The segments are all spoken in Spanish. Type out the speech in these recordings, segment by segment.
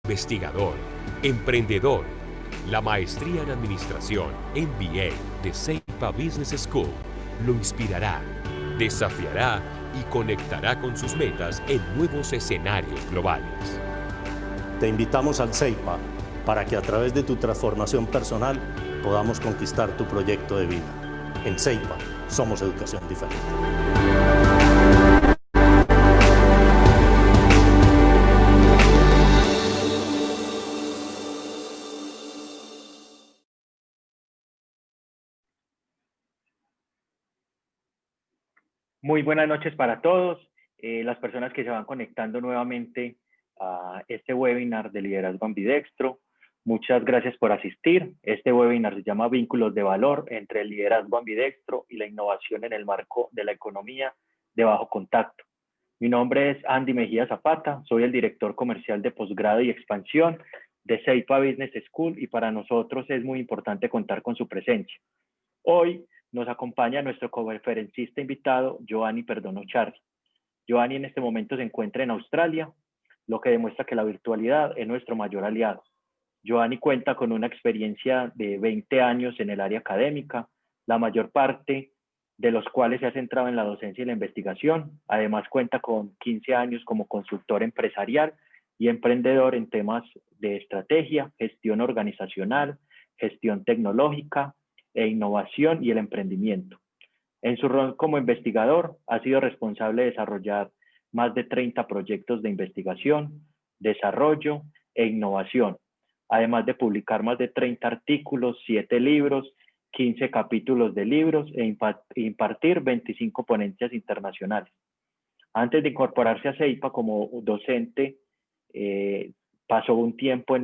investigador, emprendedor. La maestría en administración MBA de Ceipa Business School lo inspirará, desafiará y conectará con sus metas en nuevos escenarios globales. Te invitamos al CEIPA para que a través de tu transformación personal podamos conquistar tu proyecto de vida. En CEIPA somos educación diferente. Muy buenas noches para todos, las personas que se van conectando nuevamente a este webinar de liderazgo ambidextro. Muchas gracias por asistir. Este webinar se llama Vínculos de valor entre el liderazgo ambidextro y la innovación en el marco de la economía de bajo contacto. Mi nombre es Andy Mejía Zapata, soy el director comercial de posgrado y expansión de Ceipa Business School y para nosotros es muy importante contar con su presencia. Hoy nos acompaña nuestro conferencista invitado, Giovanni Perdomo Charri. Giovanni en este momento se encuentra en Australia, lo que demuestra que la virtualidad es nuestro mayor aliado. Giovanni cuenta con una experiencia de 20 años en el área académica, la mayor parte de los cuales se ha centrado en la docencia y la investigación. Además cuenta con 15 años como consultor empresarial y emprendedor en temas de estrategia, gestión organizacional, gestión tecnológica, e innovación y el emprendimiento. En su rol como investigador, ha sido responsable de desarrollar más de 30 proyectos de investigación, desarrollo e innovación, además de publicar más de 30 artículos, 7 libros, 15 capítulos de libros e impartir 25 ponencias internacionales. Antes de incorporarse a Ceipa como docente, pasó un tiempo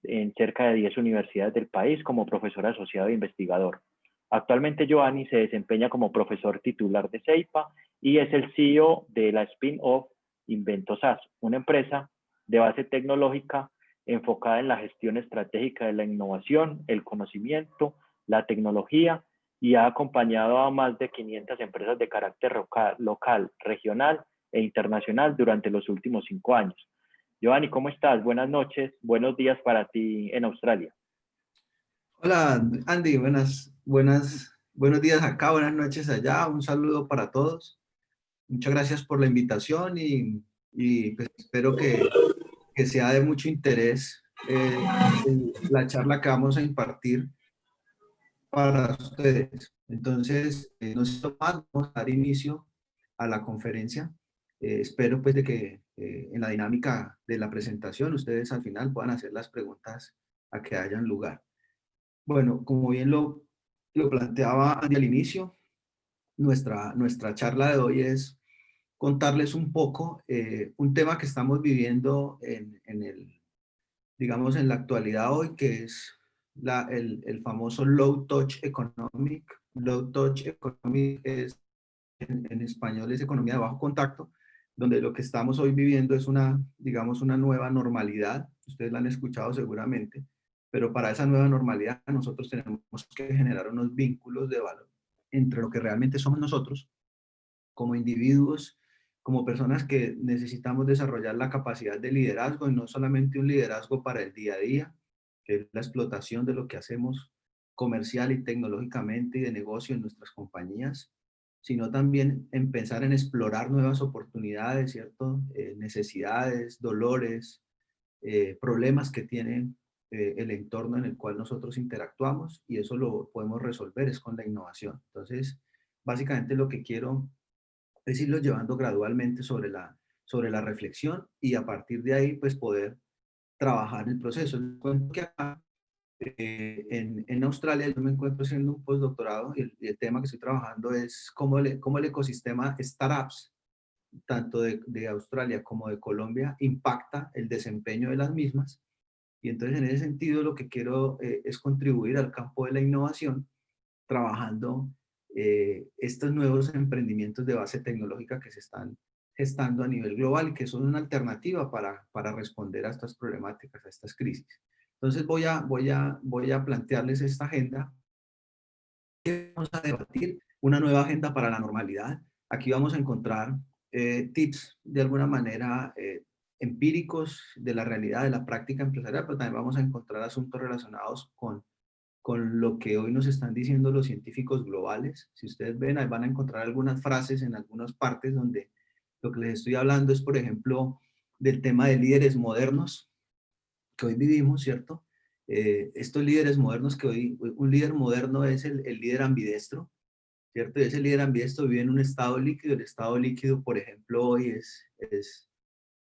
en cerca de 10 universidades del país como profesor asociado e investigador. Actualmente Giovanni se desempeña como profesor titular de Ceipa y es el CEO de la spin-off InventoSaaS, una empresa de base tecnológica enfocada en la gestión estratégica de la innovación, el conocimiento, la tecnología y ha acompañado a más de 500 empresas de carácter local, regional e internacional durante los últimos 5 años. Giovanni, ¿cómo estás? Buenas noches, buenos días para ti en Australia. Hola, Andy, buenos días acá, buenas noches allá, un saludo para todos. Muchas gracias por la invitación y pues espero que sea de mucho interés la charla que vamos a impartir para ustedes. Entonces, no sé más, vamos a dar inicio a la conferencia. Espero pues de que en la dinámica de la presentación ustedes al final puedan hacer las preguntas a que hayan lugar. Bueno, como bien lo planteaba Andy al inicio, nuestra charla de hoy es contarles un poco un tema que estamos viviendo digamos, en la actualidad hoy, que es el famoso low touch economic. Low touch economic es, en español, es economía de bajo contacto, donde lo que estamos hoy viviendo es digamos, una nueva normalidad. Ustedes la han escuchado seguramente, pero para esa nueva normalidad nosotros tenemos que generar unos vínculos de valor entre lo que realmente somos nosotros como individuos, como personas que necesitamos desarrollar la capacidad de liderazgo, y no solamente un liderazgo para el día a día, que es la explotación de lo que hacemos comercial y tecnológicamente y de negocio en nuestras compañías, sino también en pensar en explorar nuevas oportunidades, ¿cierto? Necesidades, dolores, problemas que tienen el entorno en el cual nosotros interactuamos, y eso lo podemos resolver es con la innovación. Entonces, básicamente lo que quiero es irlos llevando gradualmente sobre la reflexión y a partir de ahí pues poder trabajar el proceso. Les cuento que acá en Australia yo me encuentro haciendo un postdoctorado y el tema que estoy trabajando es cómo el ecosistema startups, tanto de Australia como de Colombia, impacta el desempeño de las mismas. Y entonces en ese sentido lo que quiero es contribuir al campo de la innovación, trabajando estos nuevos emprendimientos de base tecnológica que se están gestando a nivel global y que son una alternativa para responder a estas problemáticas, a estas crisis. Entonces voy a plantearles esta agenda. Vamos a debatir una nueva agenda para la normalidad. Aquí vamos a encontrar tips de alguna manera empíricos de la realidad, de la práctica empresarial, pero también vamos a encontrar asuntos relacionados con lo que hoy nos están diciendo los científicos globales. Si ustedes ven, ahí van a encontrar algunas frases en algunas partes donde lo que les estoy hablando es, por ejemplo, del tema de líderes modernos que hoy vivimos, ¿cierto? Estos líderes modernos que hoy, un líder moderno es el líder ambidestro, ¿cierto? Y ese líder ambidestro vive en un estado líquido. El estado líquido, por ejemplo, hoy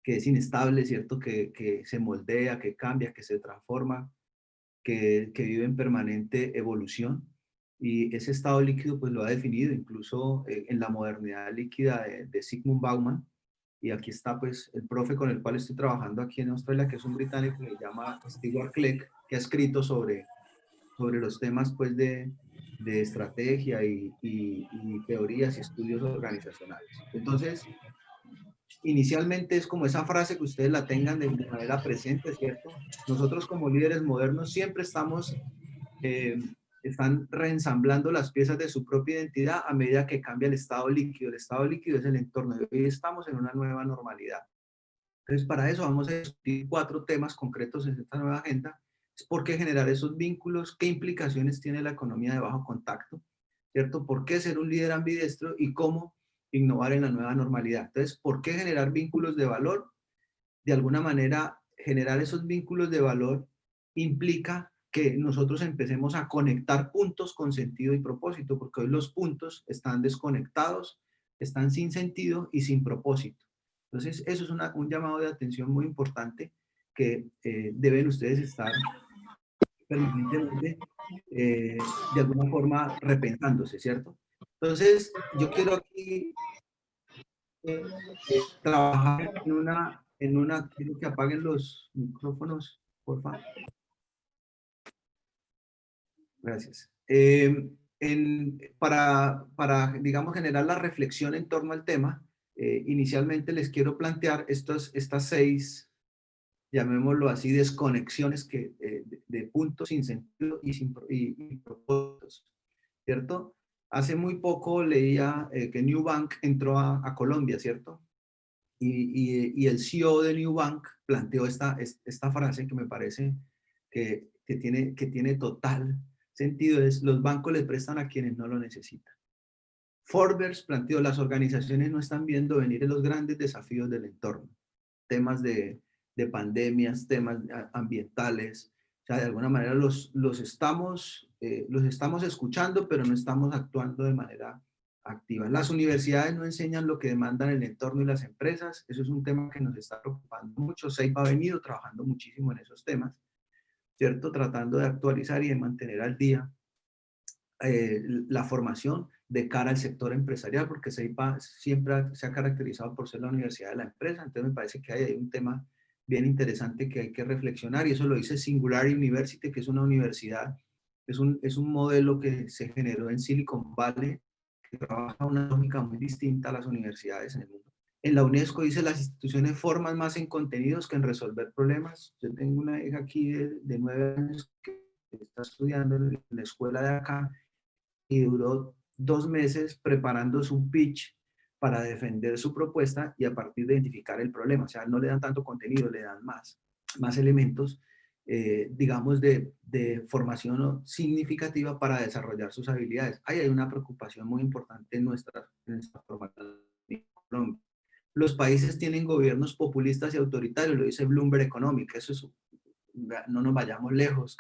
que es inestable, ¿cierto? Que se moldea, que cambia, que se transforma, que vive en permanente evolución. Y ese estado líquido pues lo ha definido incluso en la modernidad líquida de Zygmunt Bauman. Y aquí está pues el profe con el cual estoy trabajando aquí en Australia, que es un británico que se llama Stewart Clegg, que ha escrito sobre los temas pues de estrategia y teorías y estudios organizacionales. Entonces, inicialmente es como esa frase que ustedes la tengan de manera presente, ¿cierto? Nosotros como líderes modernos siempre están reensamblando las piezas de su propia identidad a medida que cambia el estado líquido. El estado líquido es el entorno. Hoy estamos en una nueva normalidad. Entonces, para eso vamos a discutir 4 temas concretos en esta nueva agenda. Es por qué generar esos vínculos, qué implicaciones tiene la economía de bajo contacto, ¿cierto? ¿Por qué ser un líder ambidestro y cómo innovar en la nueva normalidad? Entonces, ¿por qué generar vínculos de valor? De alguna manera, generar esos vínculos de valor implica que nosotros empecemos a conectar puntos con sentido y propósito, porque hoy los puntos están desconectados, están sin sentido y sin propósito. Entonces, eso es un llamado de atención muy importante que deben ustedes estar permanentemente, de alguna forma, repensándose, ¿cierto? Entonces, yo quiero aquí trabajar quiero que apaguen los micrófonos, por favor. Gracias. Para, digamos, generar la reflexión en torno al tema, inicialmente les quiero plantear estas 6, llamémoslo así, desconexiones de puntos sin sentido y propósitos, ¿cierto? Hace muy poco leía que New Bank entró a Colombia, ¿cierto? Y el CEO de New Bank planteó esta frase que me parece que tiene total sentido, es: los bancos le prestan a quienes no lo necesitan. Forbes planteó: las organizaciones no están viendo venir los grandes desafíos del entorno, temas de pandemias, temas ambientales. O sea, de alguna manera los estamos escuchando, pero no estamos actuando de manera activa. Las universidades no enseñan lo que demandan el entorno y las empresas. Eso es un tema que nos está preocupando mucho. SEIPA ha venido trabajando muchísimo en esos temas, ¿cierto? Tratando de actualizar y de mantener al día la formación de cara al sector empresarial, porque SEIPA siempre se ha caracterizado por ser la universidad de la empresa. Entonces me parece que hay un tema bien interesante que hay que reflexionar, y eso lo dice Singularity University, que es una universidad, es un modelo que se generó en Silicon Valley, que trabaja una lógica muy distinta a las universidades en el mundo. En la UNESCO dice: las instituciones forman más en contenidos que en resolver problemas. Yo tengo una hija aquí de 9 años que está estudiando en la escuela de acá, y duró 2 meses preparando su pitch para defender su propuesta y a partir de identificar el problema. O sea, no le dan tanto contenido, le dan más elementos, digamos, de formación significativa para desarrollar sus habilidades. Ahí hay una preocupación muy importante en nuestra formación en Colombia. Los países tienen gobiernos populistas y autoritarios, lo dice Bloomberg Economic. Eso es, no nos vayamos lejos,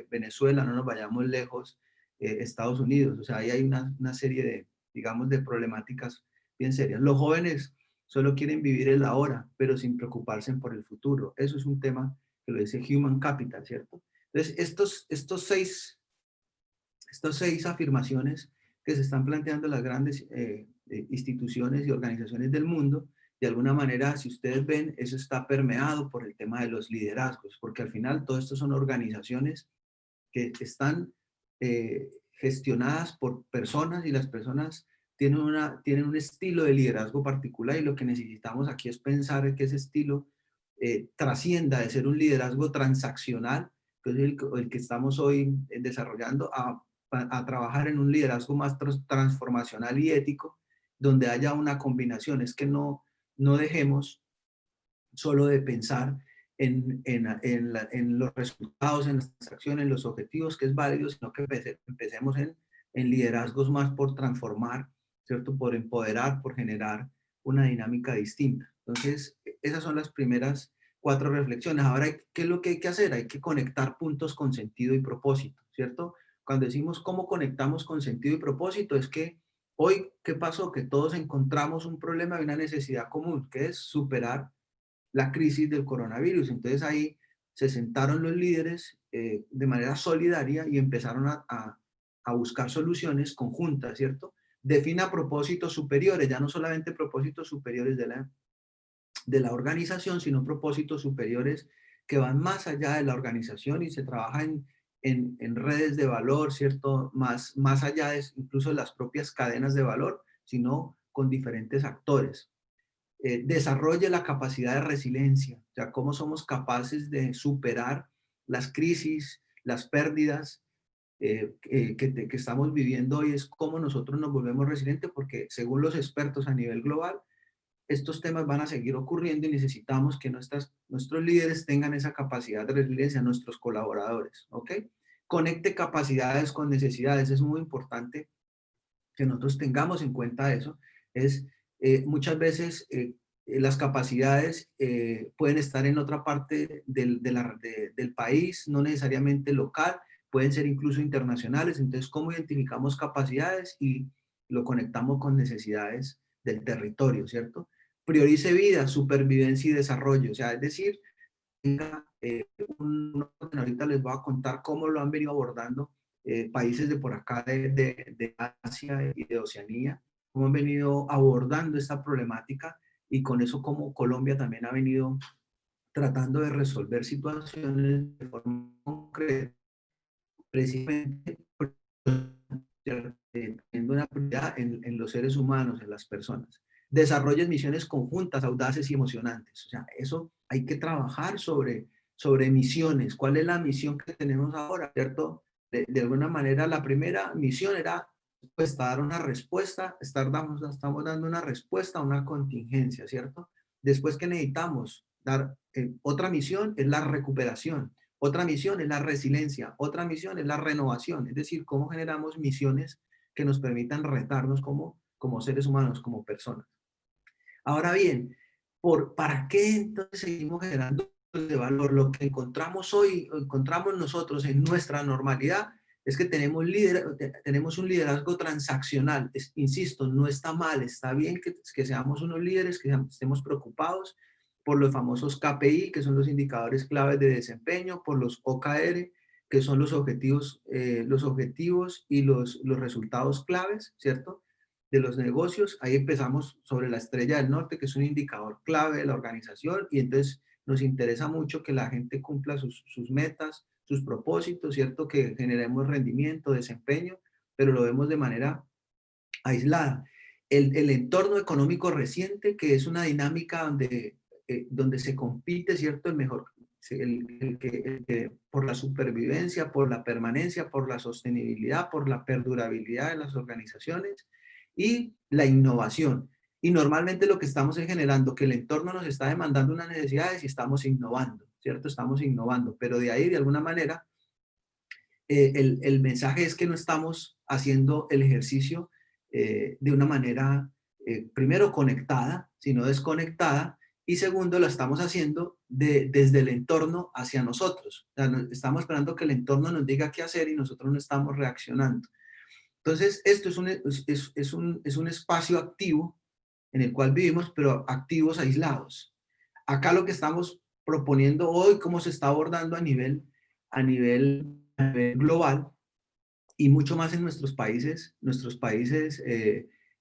Venezuela, no nos vayamos lejos, Estados Unidos. O sea, ahí hay una serie de, digamos, de problemáticas bien serias. Los jóvenes solo quieren vivir el ahora, pero sin preocuparse por el futuro. Eso es un tema que lo dice Human Capital, ¿cierto? Entonces, estos seis afirmaciones que se están planteando las grandes instituciones y organizaciones del mundo, de alguna manera, si ustedes ven, eso está permeado por el tema de los liderazgos, porque al final todo esto son organizaciones que están gestionadas por personas, y las personas tienen un estilo de liderazgo particular, y lo que necesitamos aquí es pensar que ese estilo trascienda de ser un liderazgo transaccional, que es el que estamos hoy desarrollando, a trabajar en un liderazgo más transformacional y ético, donde haya una combinación. Es que no dejemos solo de pensar en los resultados, en las acciones, en los objetivos, que es válido, sino que empecemos en liderazgos más por transformar, ¿cierto? Por empoderar, por generar una dinámica distinta. Entonces, esas son las primeras 4 reflexiones. Ahora, ¿qué es lo que hay que hacer? Hay que conectar puntos con sentido y propósito, ¿cierto? Cuando decimos cómo conectamos con sentido y propósito, es que hoy, ¿qué pasó? Que todos encontramos un problema y una necesidad común, que es superar la crisis del coronavirus. Entonces ahí se sentaron los líderes de manera solidaria y empezaron a buscar soluciones conjuntas, ¿cierto? Defina propósitos superiores, ya no solamente propósitos superiores de la organización, sino propósitos superiores que van más allá de la organización y se trabaja en redes de valor, ¿cierto? Más allá de incluso las propias cadenas de valor, sino con diferentes actores. Desarrolle la capacidad de resiliencia, o sea, cómo somos capaces de superar las crisis, las pérdidas que estamos viviendo hoy, es cómo nosotros nos volvemos resilientes, porque según los expertos a nivel global, estos temas van a seguir ocurriendo y necesitamos que nuestros líderes tengan esa capacidad de resiliencia, nuestros colaboradores, ¿ok? Conecte capacidades con necesidades, es muy importante que nosotros tengamos en cuenta eso. Es muchas veces las capacidades pueden estar en otra parte del país, no necesariamente local, pueden ser incluso internacionales. Entonces, ¿cómo identificamos capacidades y lo conectamos con necesidades del territorio, ¿cierto? Priorice vida, supervivencia y desarrollo. O sea, es decir, ahorita les voy a contar cómo lo han venido abordando países de por acá de Asia y de Oceanía, cómo han venido abordando esta problemática y con eso como Colombia también ha venido tratando de resolver situaciones de forma concreta, precisamente teniendo una prioridad en los seres humanos, en las personas. Desarrollen misiones conjuntas, audaces y emocionantes. O sea, eso hay que trabajar sobre misiones. ¿Cuál es la misión que tenemos ahora, cierto? De alguna manera, la primera misión era pues dar una respuesta, estamos dando una respuesta a una contingencia, ¿cierto? Después que necesitamos dar otra misión es la recuperación. Otra misión es la resiliencia, otra misión es la renovación, es decir, cómo generamos misiones que nos permitan retarnos como seres humanos, como personas. Ahora bien, ¿para qué entonces seguimos generando de valor? Lo que encontramos hoy, encontramos nosotros en nuestra normalidad, es que tenemos un liderazgo transaccional. Insisto, no está mal, está bien que seamos unos líderes, que estemos preocupados por los famosos KPI, que son los indicadores claves de desempeño, por los OKR, que son los objetivos y los resultados claves, ¿cierto? De los negocios. Ahí empezamos sobre la estrella del norte, que es un indicador clave de la organización, y entonces nos interesa mucho que la gente cumpla sus metas, sus propósitos, ¿cierto? Que generemos rendimiento, desempeño, pero lo vemos de manera aislada. El entorno económico reciente, que es una dinámica donde se compite, ¿cierto? Por la supervivencia, por la permanencia, por la sostenibilidad, por la perdurabilidad de las organizaciones y la innovación. Y normalmente lo que estamos es generando que el entorno nos está demandando unas necesidades y estamos innovando, ¿cierto? Estamos innovando, pero de ahí, de alguna manera, el mensaje es que no estamos haciendo el ejercicio de una manera, primero, conectada, sino desconectada, y segundo, lo estamos haciendo desde el entorno hacia nosotros. O sea, estamos esperando que el entorno nos diga qué hacer y nosotros no estamos reaccionando. Entonces, esto es un espacio activo en el cual vivimos, pero activos aislados. Acá lo que estamos proponiendo hoy, cómo se está abordando a nivel global y mucho más en nuestros países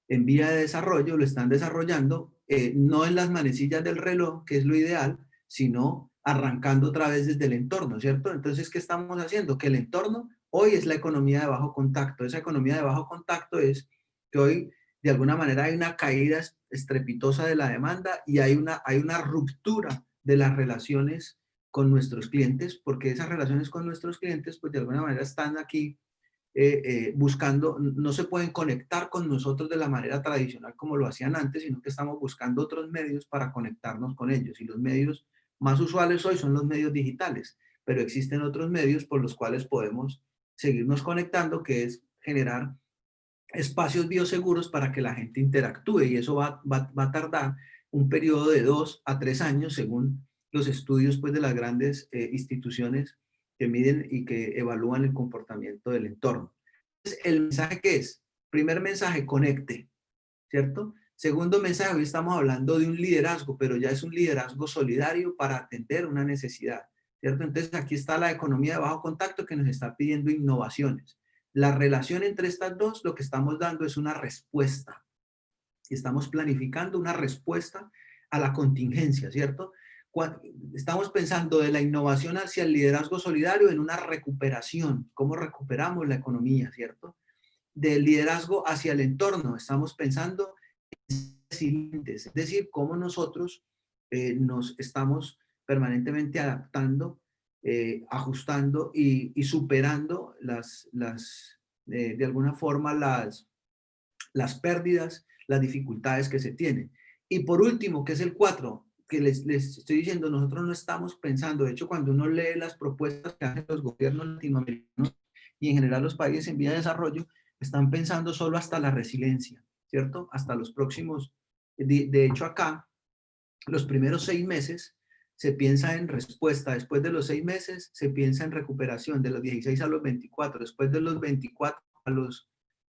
en vía de desarrollo, lo están desarrollando, no en las manecillas del reloj, que es lo ideal, sino arrancando otra vez desde el entorno, ¿cierto? Entonces, ¿qué estamos haciendo? Que el entorno hoy es la economía de bajo contacto. Esa economía de bajo contacto es que hoy, de alguna manera, hay una caída estrepitosa de la demanda y hay una ruptura de las relaciones con nuestros clientes, porque esas relaciones con nuestros clientes, pues de alguna manera están aquí buscando, no se pueden conectar con nosotros de la manera tradicional como lo hacían antes, sino que estamos buscando otros medios para conectarnos con ellos. Y los medios más usuales hoy son los medios digitales, pero existen otros medios por los cuales podemos seguirnos conectando, que es generar espacios bioseguros para que la gente interactúe, y eso va a tardar un periodo de 2 a 3 años según los estudios pues, de las grandes instituciones que miden y que evalúan el comportamiento del entorno. Entonces, ¿el mensaje qué es? Primer mensaje, conecte, ¿cierto? Segundo mensaje, hoy estamos hablando de un liderazgo, pero ya es un liderazgo solidario para atender una necesidad, ¿cierto? Entonces, aquí está la economía de bajo contacto que nos está pidiendo innovaciones. La relación entre estas dos, lo que estamos dando es una respuesta. Estamos planificando una respuesta a la contingencia, ¿cierto? Estamos pensando de la innovación hacia el liderazgo solidario en una recuperación, cómo recuperamos la economía, ¿cierto? Del liderazgo hacia el entorno, estamos pensando en resilientes, es decir, cómo nosotros nos estamos permanentemente adaptando, ajustando y superando de alguna forma las pérdidas, las dificultades que se tienen. Y por último, que es el 4, que les estoy diciendo, nosotros no estamos pensando, de hecho, cuando uno lee las propuestas que hacen los gobiernos latinoamericanos y en general los países en vía de desarrollo, están pensando solo hasta la resiliencia, ¿cierto? Hasta los próximos, de hecho acá, los primeros 6 meses se piensa en respuesta, después de los 6 meses se piensa en recuperación, de los 16 a los 24, después de los 24 a los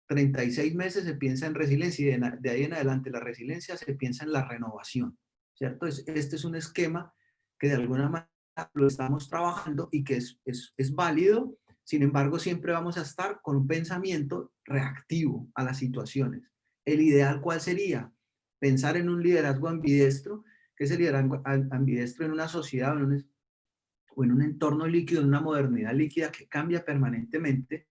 36 meses se piensa en resiliencia, y de ahí en adelante la resiliencia se piensa en la renovación, ¿cierto? Este es un esquema que de alguna manera lo estamos trabajando y que es válido. Sin embargo, siempre vamos a estar con un pensamiento reactivo a las situaciones. ¿El ideal cuál sería? Pensar en un liderazgo ambidestro, que es el liderazgo ambidestro en una sociedad o en un entorno líquido, en una modernidad líquida que cambia permanentemente.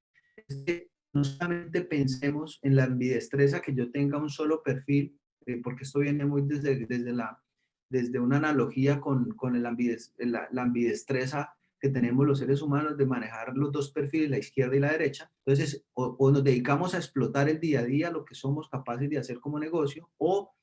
No solamente pensemos en la ambidestreza, que yo tenga un solo perfil, porque esto viene muy desde una analogía con la ambidestreza que tenemos los seres humanos de manejar los dos perfiles, la izquierda y la derecha. Entonces, o nos dedicamos a explotar el día a día, lo que somos capaces de hacer como negocio, o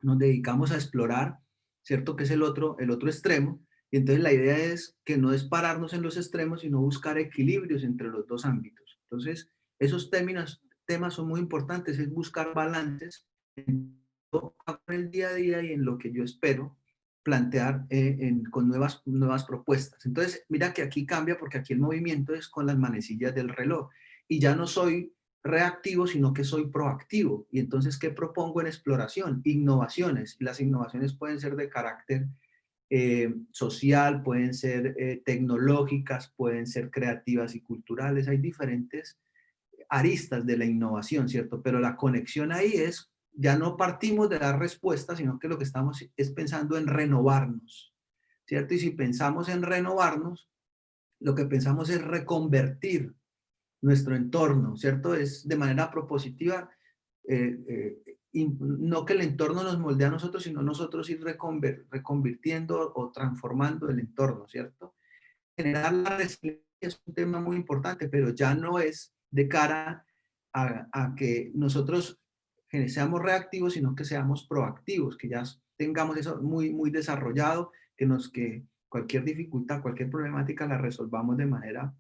nos dedicamos a explorar, ¿cierto? Que es el otro extremo. Y entonces la idea es que no es pararnos en los extremos, sino buscar equilibrios entre los dos ámbitos. Entonces, esos temas son muy importantes, es buscar balances en el día a día y en lo que yo espero plantear con nuevas propuestas. Entonces, mira que aquí cambia, porque aquí el movimiento es con las manecillas del reloj y ya no soy reactivo, sino que soy proactivo. Y entonces, ¿qué propongo en exploración? Innovaciones. Y las innovaciones pueden ser de carácter social, pueden ser tecnológicas, pueden ser creativas y culturales. Hay diferentes aristas de la innovación, ¿cierto? Pero la conexión ahí es, ya no partimos de dar respuestas, sino que lo que estamos es pensando en renovarnos, ¿cierto? Y si pensamos en renovarnos, lo que pensamos es reconvertir nuestro entorno, ¿cierto? Es de manera propositiva, no que el entorno nos moldee a nosotros, sino nosotros ir reconvirtiendo o transformando el entorno, ¿cierto? Generar la resiliencia es un tema muy importante, pero ya no es de cara a que nosotros seamos reactivos, sino que seamos proactivos, que ya tengamos eso muy, muy desarrollado, que cualquier dificultad, cualquier problemática la resolvamos de manera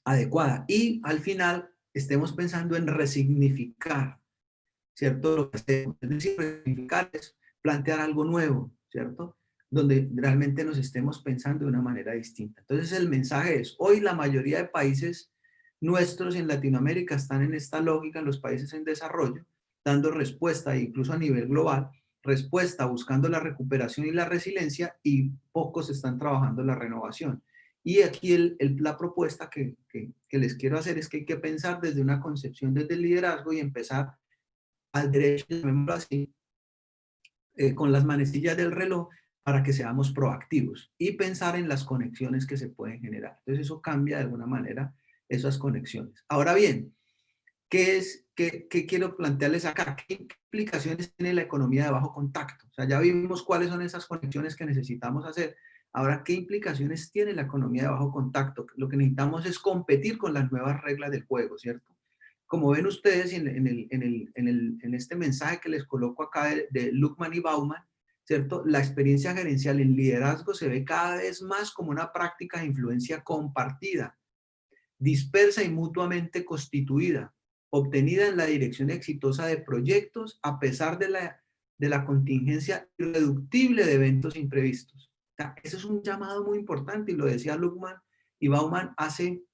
adecuada. Y al final estemos pensando en resignificar, ¿cierto? Lo que hacemos. Es decir, resignificar es plantear algo nuevo, ¿cierto? Donde realmente nos estemos pensando de una manera distinta. Entonces el mensaje es, hoy la mayoría de países nuestros en Latinoamérica están en esta lógica, en los países en desarrollo, dando respuesta, incluso a nivel global, respuesta buscando la recuperación y la resiliencia, y pocos están trabajando en la renovación. Y aquí la propuesta que les quiero hacer es que hay que pensar desde una concepción desde el liderazgo y empezar al derecho, llamémoslo así, con las manecillas del reloj, para que seamos proactivos y pensar en las conexiones que se pueden generar. Entonces eso cambia de alguna manera esas conexiones. Ahora bien, ¿qué quiero plantearles acá? ¿Qué implicaciones tiene la economía de bajo contacto? O sea, ya vimos cuáles son esas conexiones que necesitamos hacer. Ahora, ¿qué implicaciones tiene la economía de bajo contacto? Lo que necesitamos es competir con las nuevas reglas del juego, ¿cierto? Como ven ustedes en este mensaje que les coloco acá de Luckman y Bauman, ¿cierto? La experiencia gerencial en liderazgo se ve cada vez más como una práctica de influencia compartida, dispersa y mutuamente constituida, obtenida en la dirección exitosa de proyectos a pesar de la contingencia irreductible de eventos imprevistos. O sea, eso es un llamado muy importante y lo decía Luckman y Bauman hace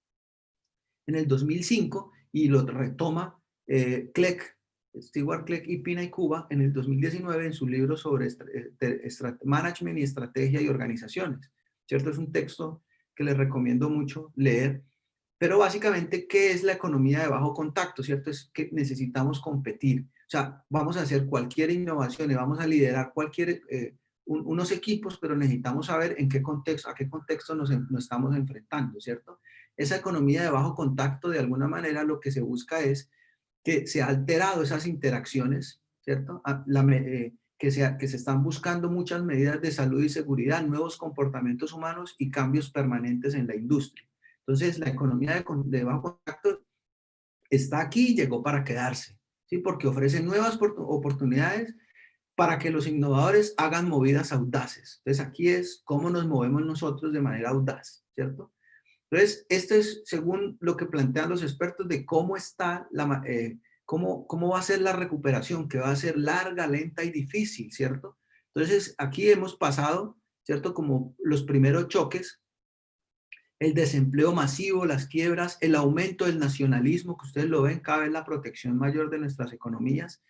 en el 2005 y lo retoma Clegg, Stewart Clegg y Pina y Cuba en el 2019 en su libro sobre management y estrategia y organizaciones. ¿Cierto? Es un texto que les recomiendo mucho leer. Pero básicamente, ¿qué es la economía de bajo contacto? ¿Cierto? Es que necesitamos competir. O sea, vamos a hacer cualquier innovación y vamos a liderar unos equipos, pero necesitamos saber en qué contexto, a qué contexto nos estamos enfrentando, ¿cierto? Esa economía de bajo contacto, de alguna manera, lo que se busca es que se ha alterado esas interacciones, ¿cierto? Que se están buscando muchas medidas de salud y seguridad, nuevos comportamientos humanos y cambios permanentes en la industria. Entonces, la economía de bajo contacto está aquí y llegó para quedarse, ¿sí? Porque ofrece nuevas oportunidades para que los innovadores hagan movidas audaces. Entonces, aquí es cómo nos movemos nosotros de manera audaz, ¿cierto? Entonces, esto es según lo que plantean los expertos de cómo está cómo va a ser la recuperación, que va a ser larga, lenta y difícil, ¿cierto? Entonces, aquí hemos pasado, ¿cierto? Como los primeros choques, el desempleo masivo, las quiebras, el aumento del nacionalismo, que ustedes lo ven, cada vez la protección mayor de nuestras economías.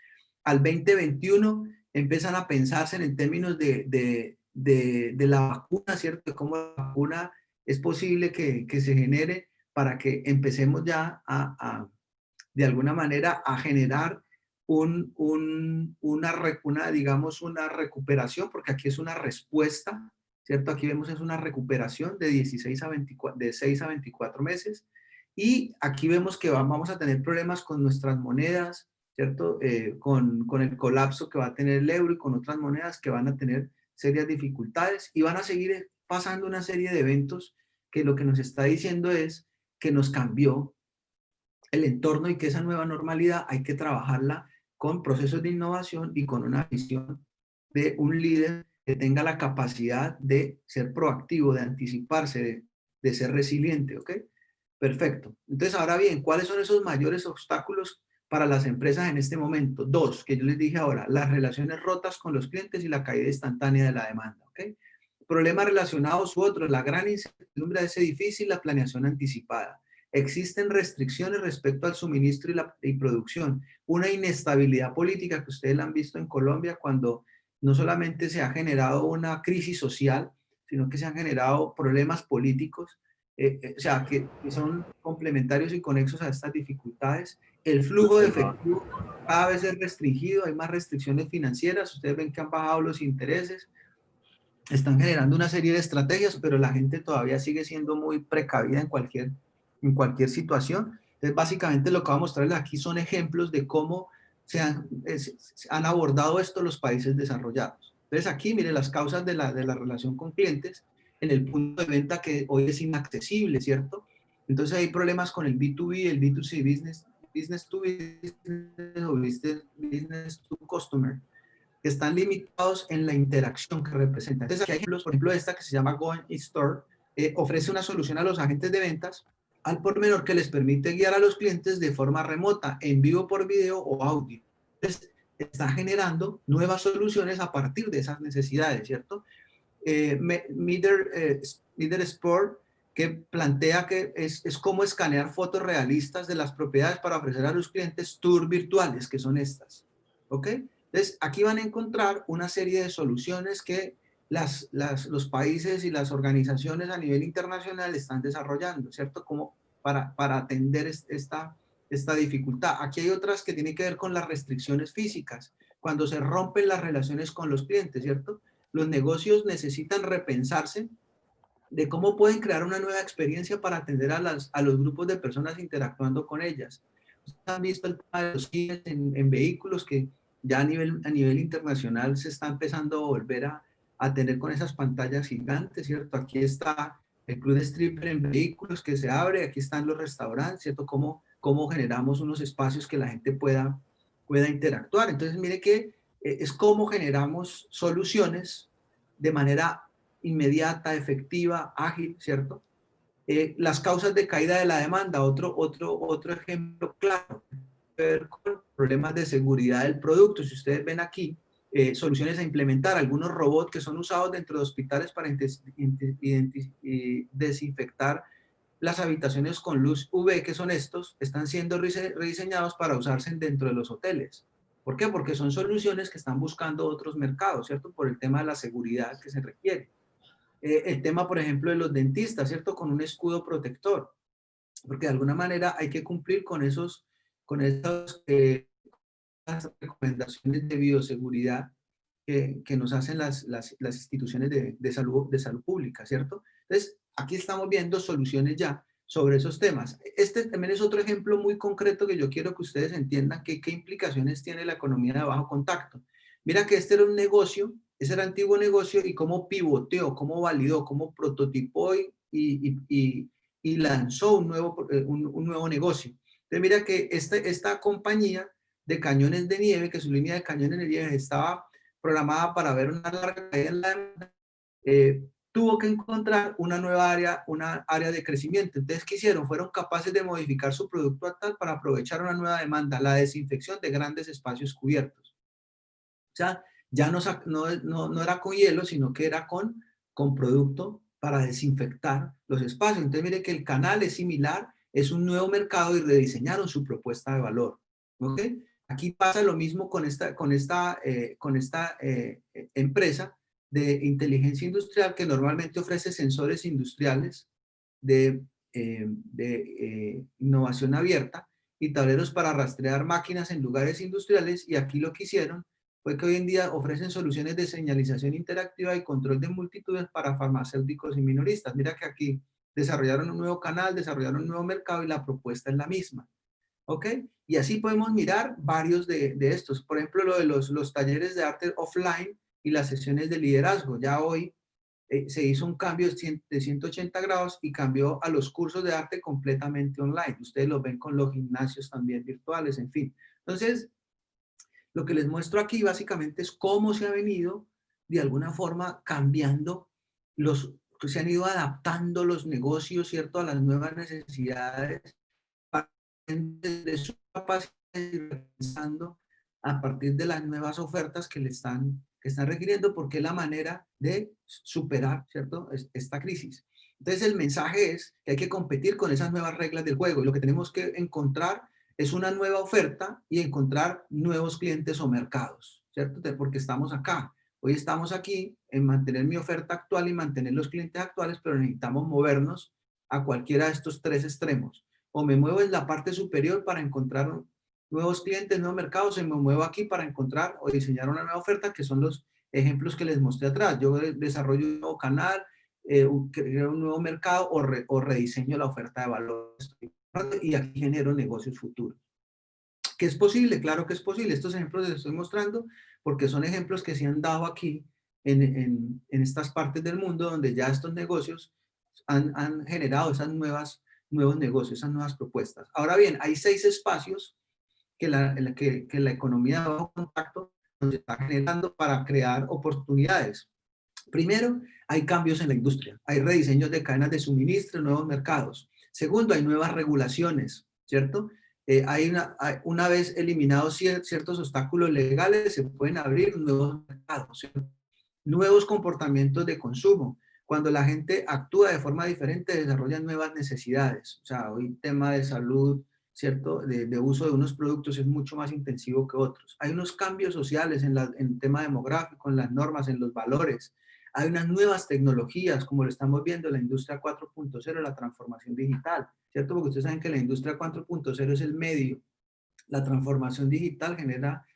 Al 2021 empiezan a pensarse en términos de la vacuna, ¿cierto? De cómo la vacuna es posible que se genere para que empecemos ya de alguna manera a generar digamos, una recuperación, porque aquí es una respuesta, ¿cierto? Aquí vemos es una recuperación de 16 a 24, de 6 a 24 meses, y aquí vemos que vamos a tener problemas con nuestras monedas, ¿cierto? Con el colapso que va a tener el euro y con otras monedas que van a tener serias dificultades, y van a seguir pasando una serie de eventos que lo que nos está diciendo es que nos cambió el entorno y que esa nueva normalidad hay que trabajarla con procesos de innovación y con una visión de un líder que tenga la capacidad de ser proactivo, de anticiparse, de ser resiliente, ¿ok? Perfecto. Entonces, ahora bien, ¿cuáles son esos mayores obstáculos para las empresas en este momento? Dos, que yo les dije ahora, las relaciones rotas con los clientes y la caída instantánea de la demanda, ¿ok? Problemas relacionados u otros, la gran incertidumbre de ese difícil, la planeación anticipada. Existen restricciones respecto al suministro y producción, una inestabilidad política que ustedes la han visto en Colombia cuando no solamente se ha generado una crisis social, sino que se han generado problemas políticos, o sea, que son complementarios y conexos a estas dificultades. El flujo de efectivo cada vez es restringido, hay más restricciones financieras, ustedes ven que han bajado los intereses, están generando una serie de estrategias, pero la gente todavía sigue siendo muy precavida en cualquier situación. Entonces, básicamente lo que voy a mostrarles aquí son ejemplos de cómo se han abordado esto los países desarrollados. Entonces, aquí, mire, las causas de la relación con clientes en el punto de venta que hoy es inaccesible, ¿cierto? Entonces, hay problemas con el B2B, el B2C, business to business o business to customer, que están limitados en la interacción que representan. Entonces, aquí hay ejemplos, por ejemplo, esta que se llama Go In-Store, ofrece una solución a los agentes de ventas al por menor que les permite guiar a los clientes de forma remota, en vivo por video o audio. Entonces, está generando nuevas soluciones a partir de esas necesidades, ¿cierto? Mider Sport, que plantea que es cómo escanear fotos realistas de las propiedades para ofrecer a los clientes tours virtuales, que son estas, ¿ok? Entonces, aquí van a encontrar una serie de soluciones que los países y las organizaciones a nivel internacional están desarrollando, ¿cierto? Como para atender esta dificultad. Aquí hay otras que tienen que ver con las restricciones físicas, cuando se rompen las relaciones con los clientes, ¿cierto? Los negocios necesitan repensarse de cómo pueden crear una nueva experiencia para atender a los grupos de personas interactuando con ellas. Ustedes han visto el tema de los cines en vehículos que ya a nivel internacional se está empezando a volver a tener con esas pantallas gigantes, ¿cierto? Aquí está el club de stripper en vehículos que se abre, aquí están los restaurantes, ¿cierto? Cómo generamos unos espacios que la gente pueda interactuar. Entonces, mire que es cómo generamos soluciones de manera inmediata, efectiva, ágil, ¿cierto? Las causas de caída de la demanda, otro ejemplo claro, ver con problemas de seguridad del producto. Si ustedes ven aquí, soluciones a implementar, algunos robots que son usados dentro de hospitales para desinfectar las habitaciones con luz UV, que son estos, están siendo rediseñados para usarse dentro de los hoteles. ¿Por qué? Porque son soluciones que están buscando otros mercados, ¿cierto? Por el tema de la seguridad que se requiere. El tema, por ejemplo, de los dentistas, ¿cierto? Con un escudo protector, porque de alguna manera hay que cumplir con esas recomendaciones de bioseguridad que nos hacen las instituciones de salud pública, ¿cierto? Entonces, aquí estamos viendo soluciones ya sobre esos temas. Este también es otro ejemplo muy concreto que yo quiero que ustedes entiendan qué implicaciones tiene la economía de bajo contacto. Mira que este era un negocio, ese era antiguo negocio, y cómo pivoteó, cómo validó, cómo prototipó y lanzó un nuevo negocio. Entonces mira que esta compañía de cañones de nieve, que su línea de cañones de nieve estaba programada para ver una larga caída en la demanda, tuvo que encontrar una área de crecimiento. Entonces, ¿qué hicieron? Fueron capaces de modificar su producto actual para aprovechar una nueva demanda, la desinfección de grandes espacios cubiertos. O sea, ya no era con hielo, sino que era con producto para desinfectar los espacios. Entonces, mire que el canal es similar, es un nuevo mercado y rediseñaron su propuesta de valor. ¿Ok? Aquí pasa lo mismo con esta empresa de inteligencia industrial que normalmente ofrece sensores industriales de innovación abierta y tableros para rastrear máquinas en lugares industriales, y aquí lo que hicieron fue que hoy en día ofrecen soluciones de señalización interactiva y control de multitudes para farmacéuticos y minoristas. Mira que aquí desarrollaron un nuevo canal, desarrollaron un nuevo mercado y la propuesta es la misma. ¿Ok? Y así podemos mirar varios de estos. Por ejemplo, lo de los talleres de arte offline y las sesiones de liderazgo. Ya hoy se hizo un cambio de 180 grados y cambió a los cursos de arte completamente online. Ustedes lo ven con los gimnasios también virtuales, en fin. Entonces, lo que les muestro aquí básicamente es cómo se ha venido de alguna forma cambiando se han ido adaptando los negocios, ¿cierto?, a las nuevas necesidades de su capacidad y pensando a partir de las nuevas ofertas que están requiriendo, porque es la manera de superar, ¿cierto?, esta crisis. Entonces el mensaje es que hay que competir con esas nuevas reglas del juego, y lo que tenemos que encontrar es una nueva oferta y encontrar nuevos clientes o mercados, ¿cierto? Porque estamos acá. Hoy estamos aquí en mantener mi oferta actual y mantener los clientes actuales, pero necesitamos movernos a cualquiera de estos tres extremos. O me muevo en la parte superior para encontrar nuevos clientes, nuevos mercados, o me muevo aquí para encontrar o diseñar una nueva oferta, que son los ejemplos que les mostré atrás. Yo desarrollo un nuevo canal, creo un nuevo mercado o rediseño la oferta de valor. Y aquí genero negocios futuros. ¿Que es posible? Claro que es posible. Estos ejemplos les estoy mostrando porque son ejemplos que se han dado aquí en estas partes del mundo donde ya estos negocios han generado esas nuevos negocios, esas nuevas propuestas. Ahora bien, hay 6 espacios que la economía de bajo contacto nos está generando para crear oportunidades. Primero, hay cambios en la industria. Hay rediseños de cadenas de suministro, nuevos mercados. Segundo, hay nuevas regulaciones, ¿cierto? Una vez eliminados ciertos obstáculos legales, se pueden abrir nuevos mercados, ¿cierto? Nuevos comportamientos de consumo. Cuando la gente actúa de forma diferente, desarrolla nuevas necesidades. O sea, hoy tema de salud, ¿cierto? De uso de unos productos es mucho más intensivo que otros. Hay unos cambios sociales en el tema demográfico, en las normas, en los valores. Hay unas nuevas tecnologías, como lo estamos viendo, la industria 4.0, la transformación digital, ¿cierto? Porque ustedes saben que la industria 4.0 es el medio. La transformación digital genera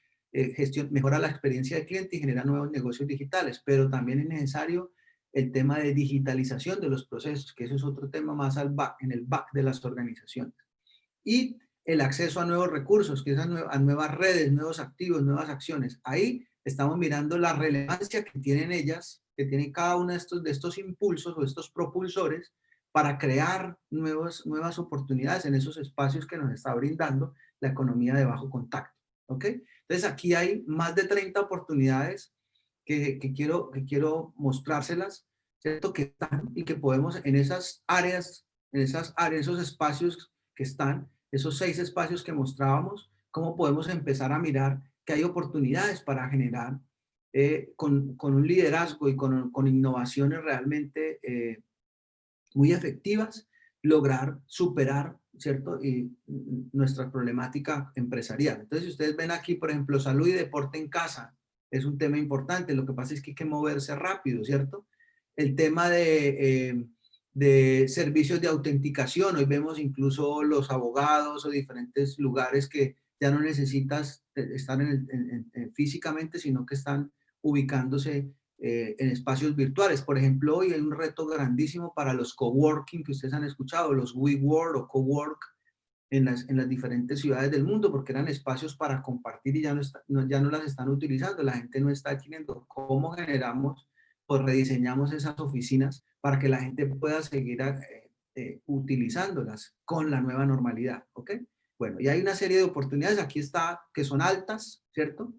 mejora la experiencia del cliente y genera nuevos negocios digitales, pero también es necesario el tema de digitalización de los procesos, que eso es otro tema más en el back de las organizaciones. Y el acceso a nuevos recursos, que es a nuevas redes, nuevos activos, nuevas acciones. Ahí estamos mirando la relevancia que tienen ellas, que tiene cada uno de estos impulsos o estos propulsores para crear nuevas oportunidades en esos espacios que nos está brindando la economía de bajo contacto. ¿Ok? Entonces aquí hay más de 30 oportunidades que quiero mostrárselas, ¿cierto? Que están y que podemos en esas áreas, esos espacios que están, esos 6 espacios que mostrábamos, cómo podemos empezar a mirar que hay oportunidades para generar con un liderazgo y con innovaciones realmente muy efectivas, lograr superar, ¿cierto? Y nuestra problemática empresarial. Entonces, si ustedes ven aquí, por ejemplo, salud y deporte en casa, es un tema importante. Lo que pasa es que hay que moverse rápido, ¿cierto? El tema de servicios de autenticación. Hoy vemos incluso los abogados o diferentes lugares que ya no necesitas estar físicamente, sino que están ubicándose en espacios virtuales. Por ejemplo, hoy hay un reto grandísimo para los coworking que ustedes han escuchado, los WeWork o Cowork en las diferentes ciudades del mundo, porque eran espacios para compartir y ya no las están utilizando. La gente no está adquiriendo. ¿Cómo generamos o rediseñamos esas oficinas para que la gente pueda seguir utilizándolas con la nueva normalidad? ¿Ok? Bueno, y hay una serie de oportunidades. Aquí está, que son altas, ¿cierto?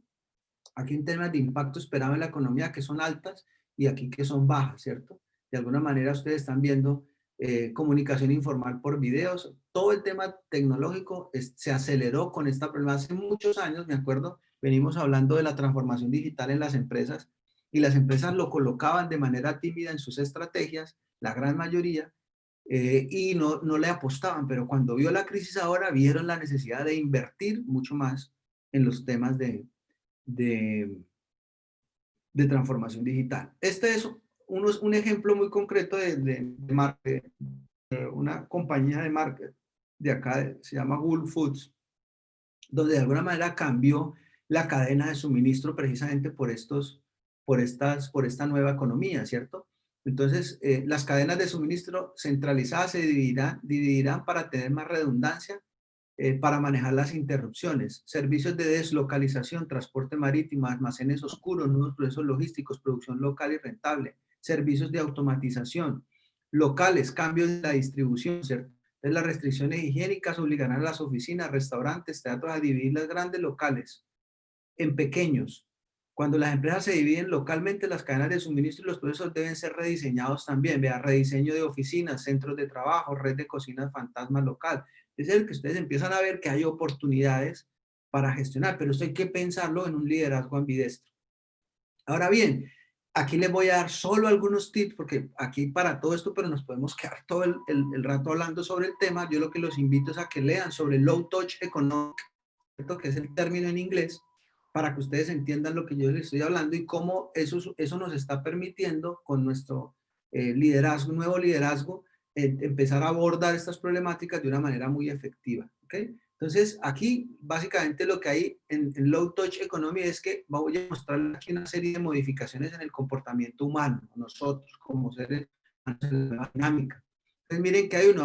Aquí en temas de impacto esperado en la economía que son altas y aquí que son bajas, ¿cierto? De alguna manera ustedes están viendo comunicación informal por videos. Todo el tema tecnológico se aceleró con esta problema. Hace muchos años, me acuerdo, venimos hablando de la transformación digital en las empresas y las empresas lo colocaban de manera tímida en sus estrategias, la gran mayoría, y no le apostaban, pero cuando vio la crisis ahora vieron la necesidad de invertir mucho más en los temas de transformación digital. Este es un ejemplo muy concreto de una compañía de marketing de acá, se llama Whole Foods, donde de alguna manera cambió la cadena de suministro precisamente por esta nueva economía, ¿cierto? Entonces, las cadenas de suministro centralizadas se dividirán para tener más redundancia, para manejar las interrupciones, servicios de deslocalización, transporte marítimo, almacenes oscuros, nuevos procesos logísticos, producción local y rentable, servicios de automatización, locales, cambios en la distribución, ¿cierto? Entonces, las restricciones higiénicas obligarán a las oficinas, restaurantes, teatros a dividir las grandes locales en pequeños. Cuando las empresas se dividen localmente, las cadenas de suministro y los procesos deben ser rediseñados también. Vea, rediseño de oficinas, centros de trabajo, red de cocinas fantasma local. Es decir, que ustedes empiezan a ver que hay oportunidades para gestionar, pero esto hay que pensarlo en un liderazgo ambidestro. Ahora bien, aquí les voy a dar solo algunos tips, porque aquí para todo esto, pero nos podemos quedar todo el rato hablando sobre el tema. Yo lo que los invito es a que lean sobre Low Touch Economic, que es el término en inglés, para que ustedes entiendan lo que yo les estoy hablando y cómo eso nos está permitiendo con nuestro nuevo liderazgo, empezar a abordar estas problemáticas de una manera muy efectiva. ¿Okay? Entonces, aquí básicamente lo que hay en Low Touch Economy es que voy a mostrarles aquí una serie de modificaciones en el comportamiento humano, nosotros como seres humanos en la dinámica. Entonces, miren que hay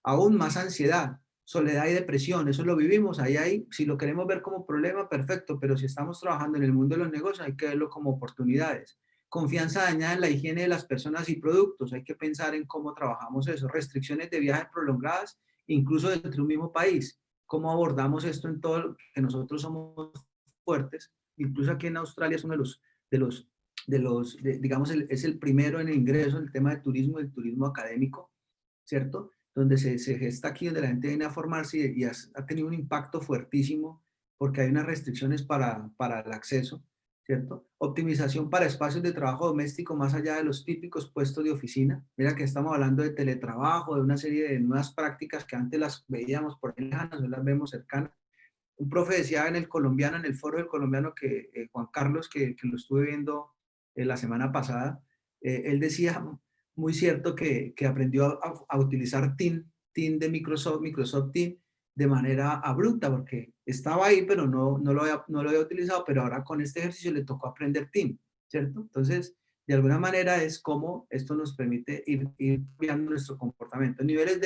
aún más ansiedad, soledad y depresión, eso lo vivimos, ahí si lo queremos ver como problema, perfecto, pero si estamos trabajando en el mundo de los negocios, hay que verlo como oportunidades. Confianza dañada en la higiene de las personas y productos, hay que pensar en cómo trabajamos eso. Restricciones de viajes prolongadas, incluso dentro de un mismo país. ¿Cómo abordamos esto en todo lo que nosotros somos fuertes? Incluso aquí en Australia es uno digamos, es el primero en el ingreso, el tema de turismo, el turismo académico, ¿cierto? Donde se gesta aquí, donde la gente viene a formarse y ha tenido un impacto fuertísimo porque hay unas restricciones para el acceso, ¿cierto? Optimización para espacios de trabajo doméstico más allá de los típicos puestos de oficina. Mira que estamos hablando de teletrabajo, de una serie de nuevas prácticas que antes las veíamos por ahí lejanas, hoy las vemos cercanas. Un profe decía en el foro del colombiano, que Juan Carlos, que lo estuve viendo la semana pasada, él decía muy cierto que aprendió a utilizar Team de Microsoft Team, de manera abrupta, porque estaba ahí, pero no lo había utilizado, pero ahora con este ejercicio le tocó aprender Team, ¿cierto? Entonces, de alguna manera es como esto nos permite ir cambiando nuestro comportamiento. Niveles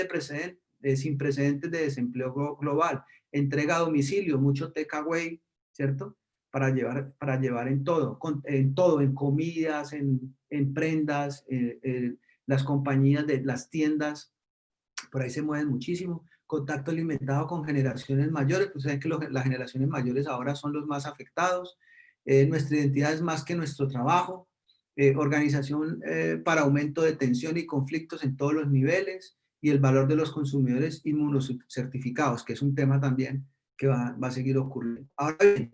sin precedentes de desempleo global, entrega a domicilio, mucho takeaway, ¿cierto? para llevar en todo, en comidas, en prendas, las compañías, las tiendas, por ahí se mueven muchísimo. Contacto limitado con generaciones mayores, pues saben que las generaciones mayores ahora son los más afectados. Nuestra identidad es más que nuestro trabajo. Organización para aumento de tensión y conflictos en todos los niveles, y el valor de los consumidores inmunocertificados, que es un tema también que va a seguir ocurriendo. Ahora bien,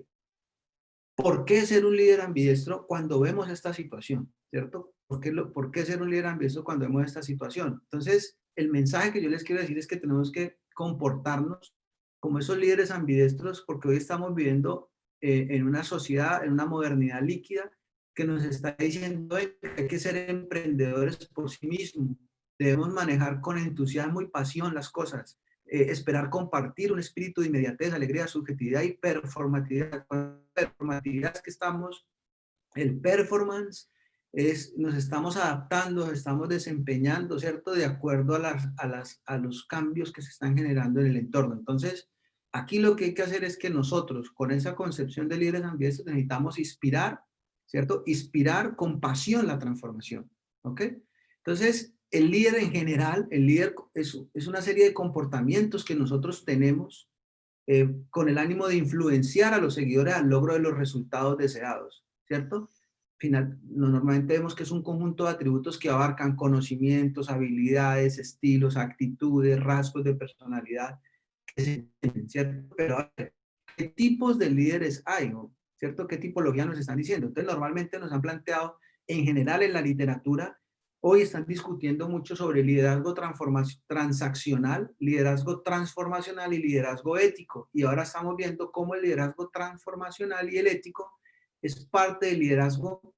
¿por qué ser un líder ambidiestro cuando vemos esta situación? ¿Cierto? ¿Por qué ser un líder ambidiestro cuando vemos esta situación? Entonces, el mensaje que yo les quiero decir es que tenemos que comportarnos como esos líderes ambidiestros, porque hoy estamos viviendo en una sociedad, en una modernidad líquida, que nos está diciendo que hay que ser emprendedores por sí mismos. Debemos manejar con entusiasmo y pasión las cosas. Esperar compartir un espíritu de inmediatez, alegría, subjetividad y performatividad. Performatividad es que estamos, el performance es, nos estamos adaptando, nos estamos desempeñando, ¿cierto? De acuerdo a los cambios que se están generando en el entorno. Entonces, aquí lo que hay que hacer es que nosotros, con esa concepción de líderes ambidiestros, necesitamos inspirar, ¿cierto? Inspirar con pasión la transformación, ¿ok? Entonces, el líder en general, el líder es una serie de comportamientos que nosotros tenemos con el ánimo de influenciar a los seguidores al logro de los resultados deseados, ¿cierto? Normalmente vemos que es un conjunto de atributos que abarcan conocimientos, habilidades, estilos, actitudes, rasgos de personalidad, ¿cierto? Pero a ver, ¿qué tipos de líderes hay, no? ¿Cierto? ¿Qué tipología nos están diciendo? Entonces, normalmente nos han planteado, en general en la literatura, hoy están discutiendo mucho sobre liderazgo transaccional, liderazgo transformacional y liderazgo ético. Y ahora estamos viendo cómo el liderazgo transformacional y el ético es parte del liderazgo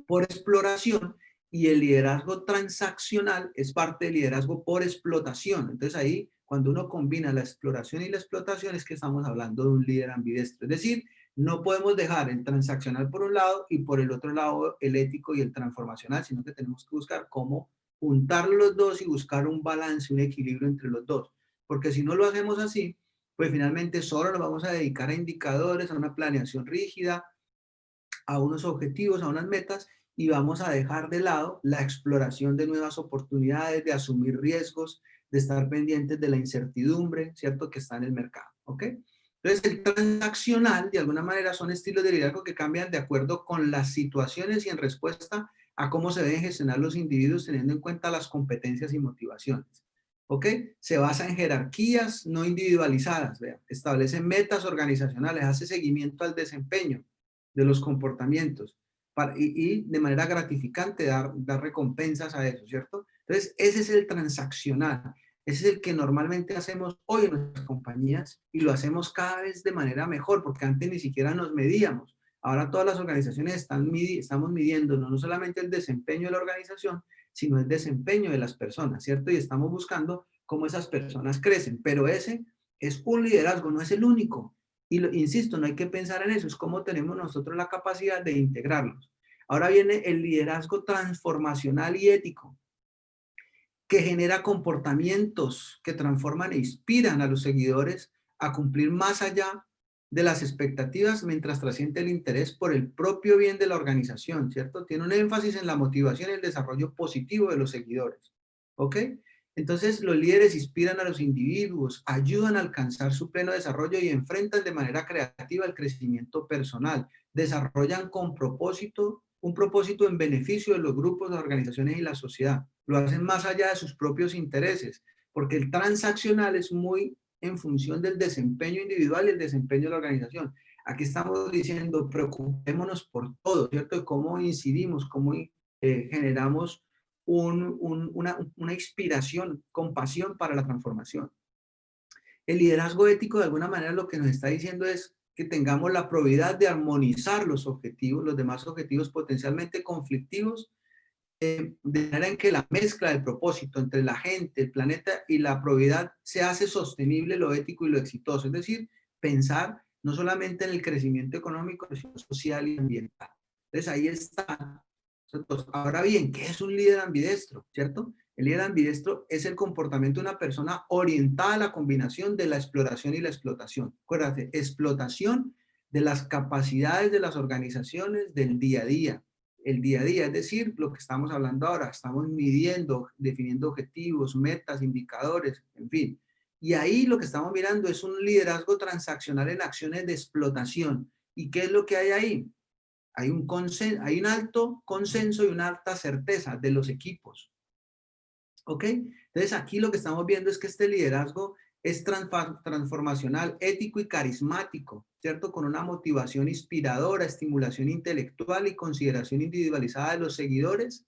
por exploración, y el liderazgo transaccional es parte del liderazgo por explotación. Entonces ahí, cuando uno combina la exploración y la explotación, es que estamos hablando de un líder ambidestro. Es decir, no podemos dejar el transaccional por un lado y por el otro lado el ético y el transformacional, sino que tenemos que buscar cómo juntar los dos y buscar un balance, un equilibrio entre los dos. Porque si no lo hacemos así, pues finalmente solo nos vamos a dedicar a indicadores, a una planeación rígida, a unos objetivos, a unas metas, y vamos a dejar de lado la exploración de nuevas oportunidades, de asumir riesgos, de estar pendientes de la incertidumbre, ¿cierto?, que está en el mercado, ¿ok? Entonces, el transaccional, de alguna manera, son estilos de liderazgo que cambian de acuerdo con las situaciones y en respuesta a cómo se deben gestionar los individuos teniendo en cuenta las competencias y motivaciones, ¿ok? Se basa en jerarquías no individualizadas, ¿vea? Establece metas organizacionales, hace seguimiento al desempeño de los comportamientos y de manera gratificante dar recompensas a eso, ¿cierto? Entonces, ese es el transaccional. Ese es el que normalmente hacemos hoy en nuestras compañías, y lo hacemos cada vez de manera mejor, porque antes ni siquiera nos medíamos. Ahora todas las organizaciones estamos midiendo no solamente el desempeño de la organización, sino el desempeño de las personas, ¿cierto? Y estamos buscando cómo esas personas crecen. Pero ese es un liderazgo, no es el único. Y insisto, no hay que pensar en eso, es cómo tenemos nosotros la capacidad de integrarlos. Ahora viene el liderazgo transformacional y ético, que genera comportamientos que transforman e inspiran a los seguidores a cumplir más allá de las expectativas mientras trasciende el interés por el propio bien de la organización, ¿cierto? Tiene un énfasis en la motivación y el desarrollo positivo de los seguidores, ¿ok? Entonces, los líderes inspiran a los individuos, ayudan a alcanzar su pleno desarrollo y enfrentan de manera creativa el crecimiento personal, desarrollan con propósito, un propósito en beneficio de los grupos, las organizaciones y la sociedad. Lo hacen más allá de sus propios intereses, porque el transaccional es muy en función del desempeño individual y el desempeño de la organización. Aquí estamos diciendo, preocupémonos por todo, ¿cierto? Cómo incidimos, cómo generamos una inspiración, compasión para la transformación. El liderazgo ético, de alguna manera, lo que nos está diciendo es que tengamos la probidad de armonizar los objetivos, los demás objetivos potencialmente conflictivos, de manera en que la mezcla del propósito entre la gente, el planeta y la probidad se hace sostenible lo ético y lo exitoso. Es decir, pensar no solamente en el crecimiento económico, sino social y ambiental. Entonces ahí está. Ahora bien, ¿qué es un líder ambidestro? ¿Cierto? El líder ambidestro es el comportamiento de una persona orientada a la combinación de la exploración y la explotación. Acuérdate, explotación de las capacidades de las organizaciones del día a día. El día a día, es decir, lo que estamos hablando ahora, estamos midiendo, definiendo objetivos, metas, indicadores, en fin. Y ahí lo que estamos mirando es un liderazgo transaccional en acciones de explotación. ¿Y qué es lo que hay ahí? Hay un alto consenso y una alta certeza de los equipos. ¿Ok? Entonces aquí lo que estamos viendo es que este liderazgo es transformacional, ético y carismático, ¿cierto? Con una motivación inspiradora, estimulación intelectual y consideración individualizada de los seguidores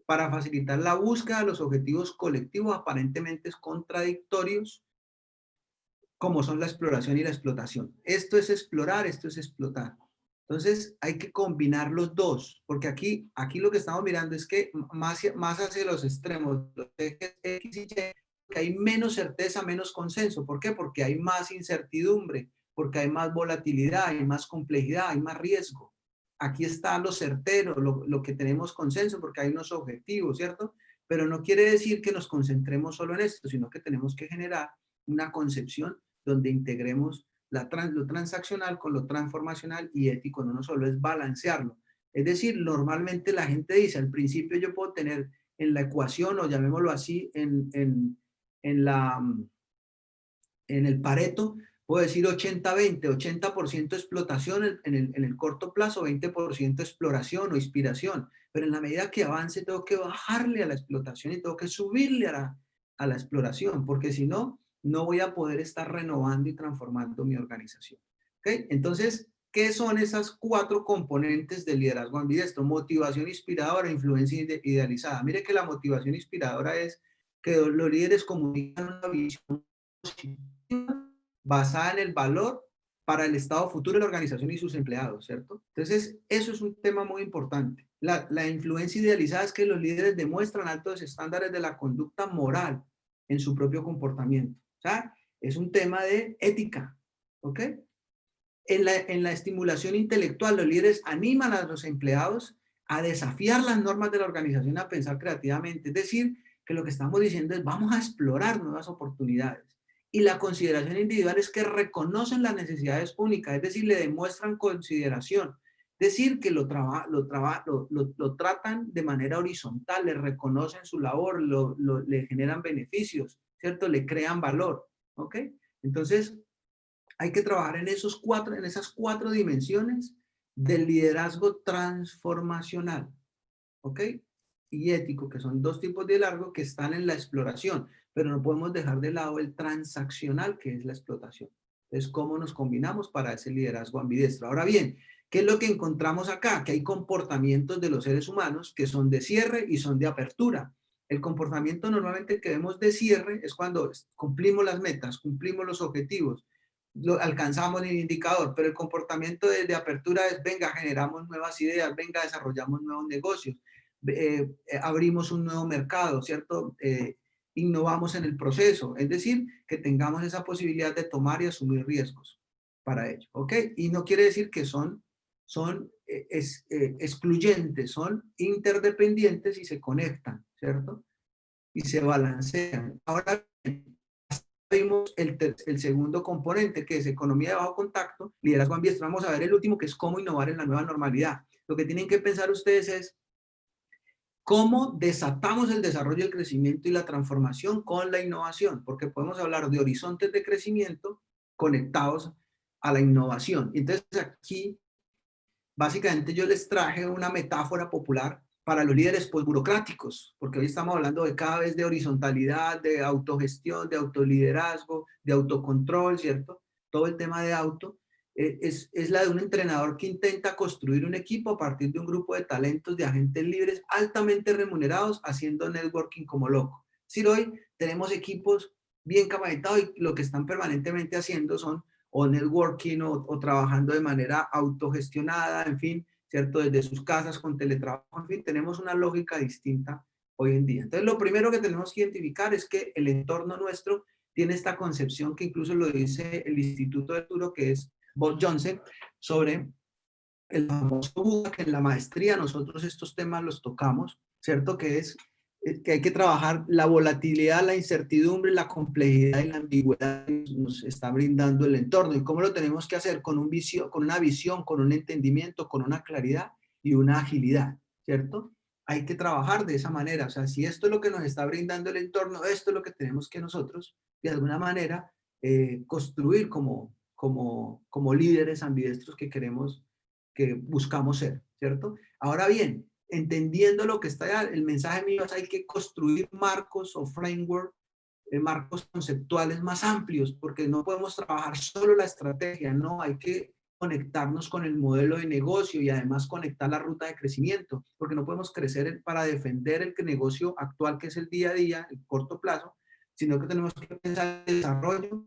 para facilitar la búsqueda de los objetivos colectivos aparentemente contradictorios, como son la exploración y la explotación. Esto es explorar, esto es explotar. Entonces hay que combinar los dos, porque aquí lo que estamos mirando es que más hacia los extremos, los ejes X y Y, que hay menos certeza, menos consenso. ¿Por qué? Porque hay más incertidumbre, porque hay más volatilidad, hay más complejidad, hay más riesgo. Aquí está lo certero, lo que tenemos consenso, porque hay unos objetivos, ¿cierto? Pero no quiere decir que nos concentremos solo en esto, sino que tenemos que generar una concepción donde integremos lo transaccional con lo transformacional y ético. No solo es balancearlo. Es decir, normalmente la gente dice, al principio yo puedo tener en la ecuación, o llamémoslo así, en el Pareto, puedo decir 80-20, 80% explotación en el corto plazo, 20% exploración o inspiración. Pero en la medida que avance, tengo que bajarle a la explotación y tengo que subirle a la exploración, porque si no, no voy a poder estar renovando y transformando mi organización. ¿Okay? Entonces, ¿qué son esas 4 componentes del liderazgo ambidextro? Motivación inspiradora, influencia idealizada. Mire que la motivación inspiradora es que los líderes comunican una visión positiva basada en el valor para el estado futuro de la organización y sus empleados, ¿cierto? Entonces, eso es un tema muy importante. La influencia idealizada es que los líderes demuestran altos estándares de la conducta moral en su propio comportamiento. O sea, es un tema de ética, ¿ok? En la estimulación intelectual, los líderes animan a los empleados a desafiar las normas de la organización, a pensar creativamente. Es decir, que lo que estamos diciendo es vamos a explorar nuevas oportunidades. Y la consideración individual es que reconocen las necesidades únicas, es decir, le demuestran consideración. Es decir, que lo tratan de manera horizontal, le reconocen su labor, le generan beneficios, ¿cierto? Le crean valor, ¿ok? Entonces, hay que trabajar en esas 4 dimensiones del liderazgo transformacional, ¿ok? Y ético, que son 2 tipos de liderazgo que están en la exploración, pero no podemos dejar de lado el transaccional, que es la explotación. Entonces, ¿cómo nos combinamos para ese liderazgo ambidextro? Ahora bien, ¿qué es lo que encontramos acá? Que hay comportamientos de los seres humanos que son de cierre y son de apertura. El comportamiento normalmente que vemos de cierre es cuando cumplimos las metas, cumplimos los objetivos, alcanzamos el indicador, pero el comportamiento de apertura es, venga, generamos nuevas ideas, venga, desarrollamos nuevos negocios, abrimos un nuevo mercado, ¿cierto? Innovamos en el proceso, es decir, que tengamos esa posibilidad de tomar y asumir riesgos para ello, ¿ok? Y no quiere decir que son excluyentes, son interdependientes y se conectan, ¿cierto? Y se balancean. Ahora vimos el segundo componente, que es economía de bajo contacto, liderazgo ambidextro. Vamos a ver el último, que es cómo innovar en la nueva normalidad. Lo que tienen que pensar ustedes es cómo desatamos el desarrollo, el crecimiento y la transformación con la innovación, porque podemos hablar de horizontes de crecimiento conectados a la innovación. Entonces aquí, básicamente yo les traje una metáfora popular para los líderes burocráticos, porque hoy estamos hablando de cada vez de horizontalidad, de autogestión, de autoliderazgo, de autocontrol, ¿cierto? Todo el tema de auto es la de un entrenador que intenta construir un equipo a partir de un grupo de talentos, de agentes libres altamente remunerados, haciendo networking como loco. Es decir, hoy tenemos equipos bien capacitados y lo que están permanentemente haciendo son o networking o trabajando de manera autogestionada, en fin, ¿cierto? Desde sus casas con teletrabajo, en fin, tenemos una lógica distinta hoy en día. Entonces, lo primero que tenemos que identificar es que el entorno nuestro tiene esta concepción que incluso lo dice el Instituto de Futuro, que es Bob Johnson, sobre el famoso Buda, que en la maestría nosotros estos temas los tocamos, ¿cierto? Que es que hay que trabajar la volatilidad, la incertidumbre, la complejidad y la ambigüedad que nos está brindando el entorno. ¿Y cómo lo tenemos que hacer? Con una visión, con un entendimiento, con una claridad y una agilidad, ¿cierto? Hay que trabajar de esa manera. O sea, si esto es lo que nos está brindando el entorno, esto es lo que tenemos que nosotros, de alguna manera, construir como líderes ambidestros que queremos, que buscamos ser, ¿cierto? Ahora bien, entendiendo lo que está allá, el mensaje mío es hay que construir marcos o framework, marcos conceptuales más amplios, porque no podemos trabajar solo la estrategia, no, hay que conectarnos con el modelo de negocio y además conectar la ruta de crecimiento, porque no podemos crecer para defender el negocio actual que es el día a día, el corto plazo, sino que tenemos que pensar en desarrollo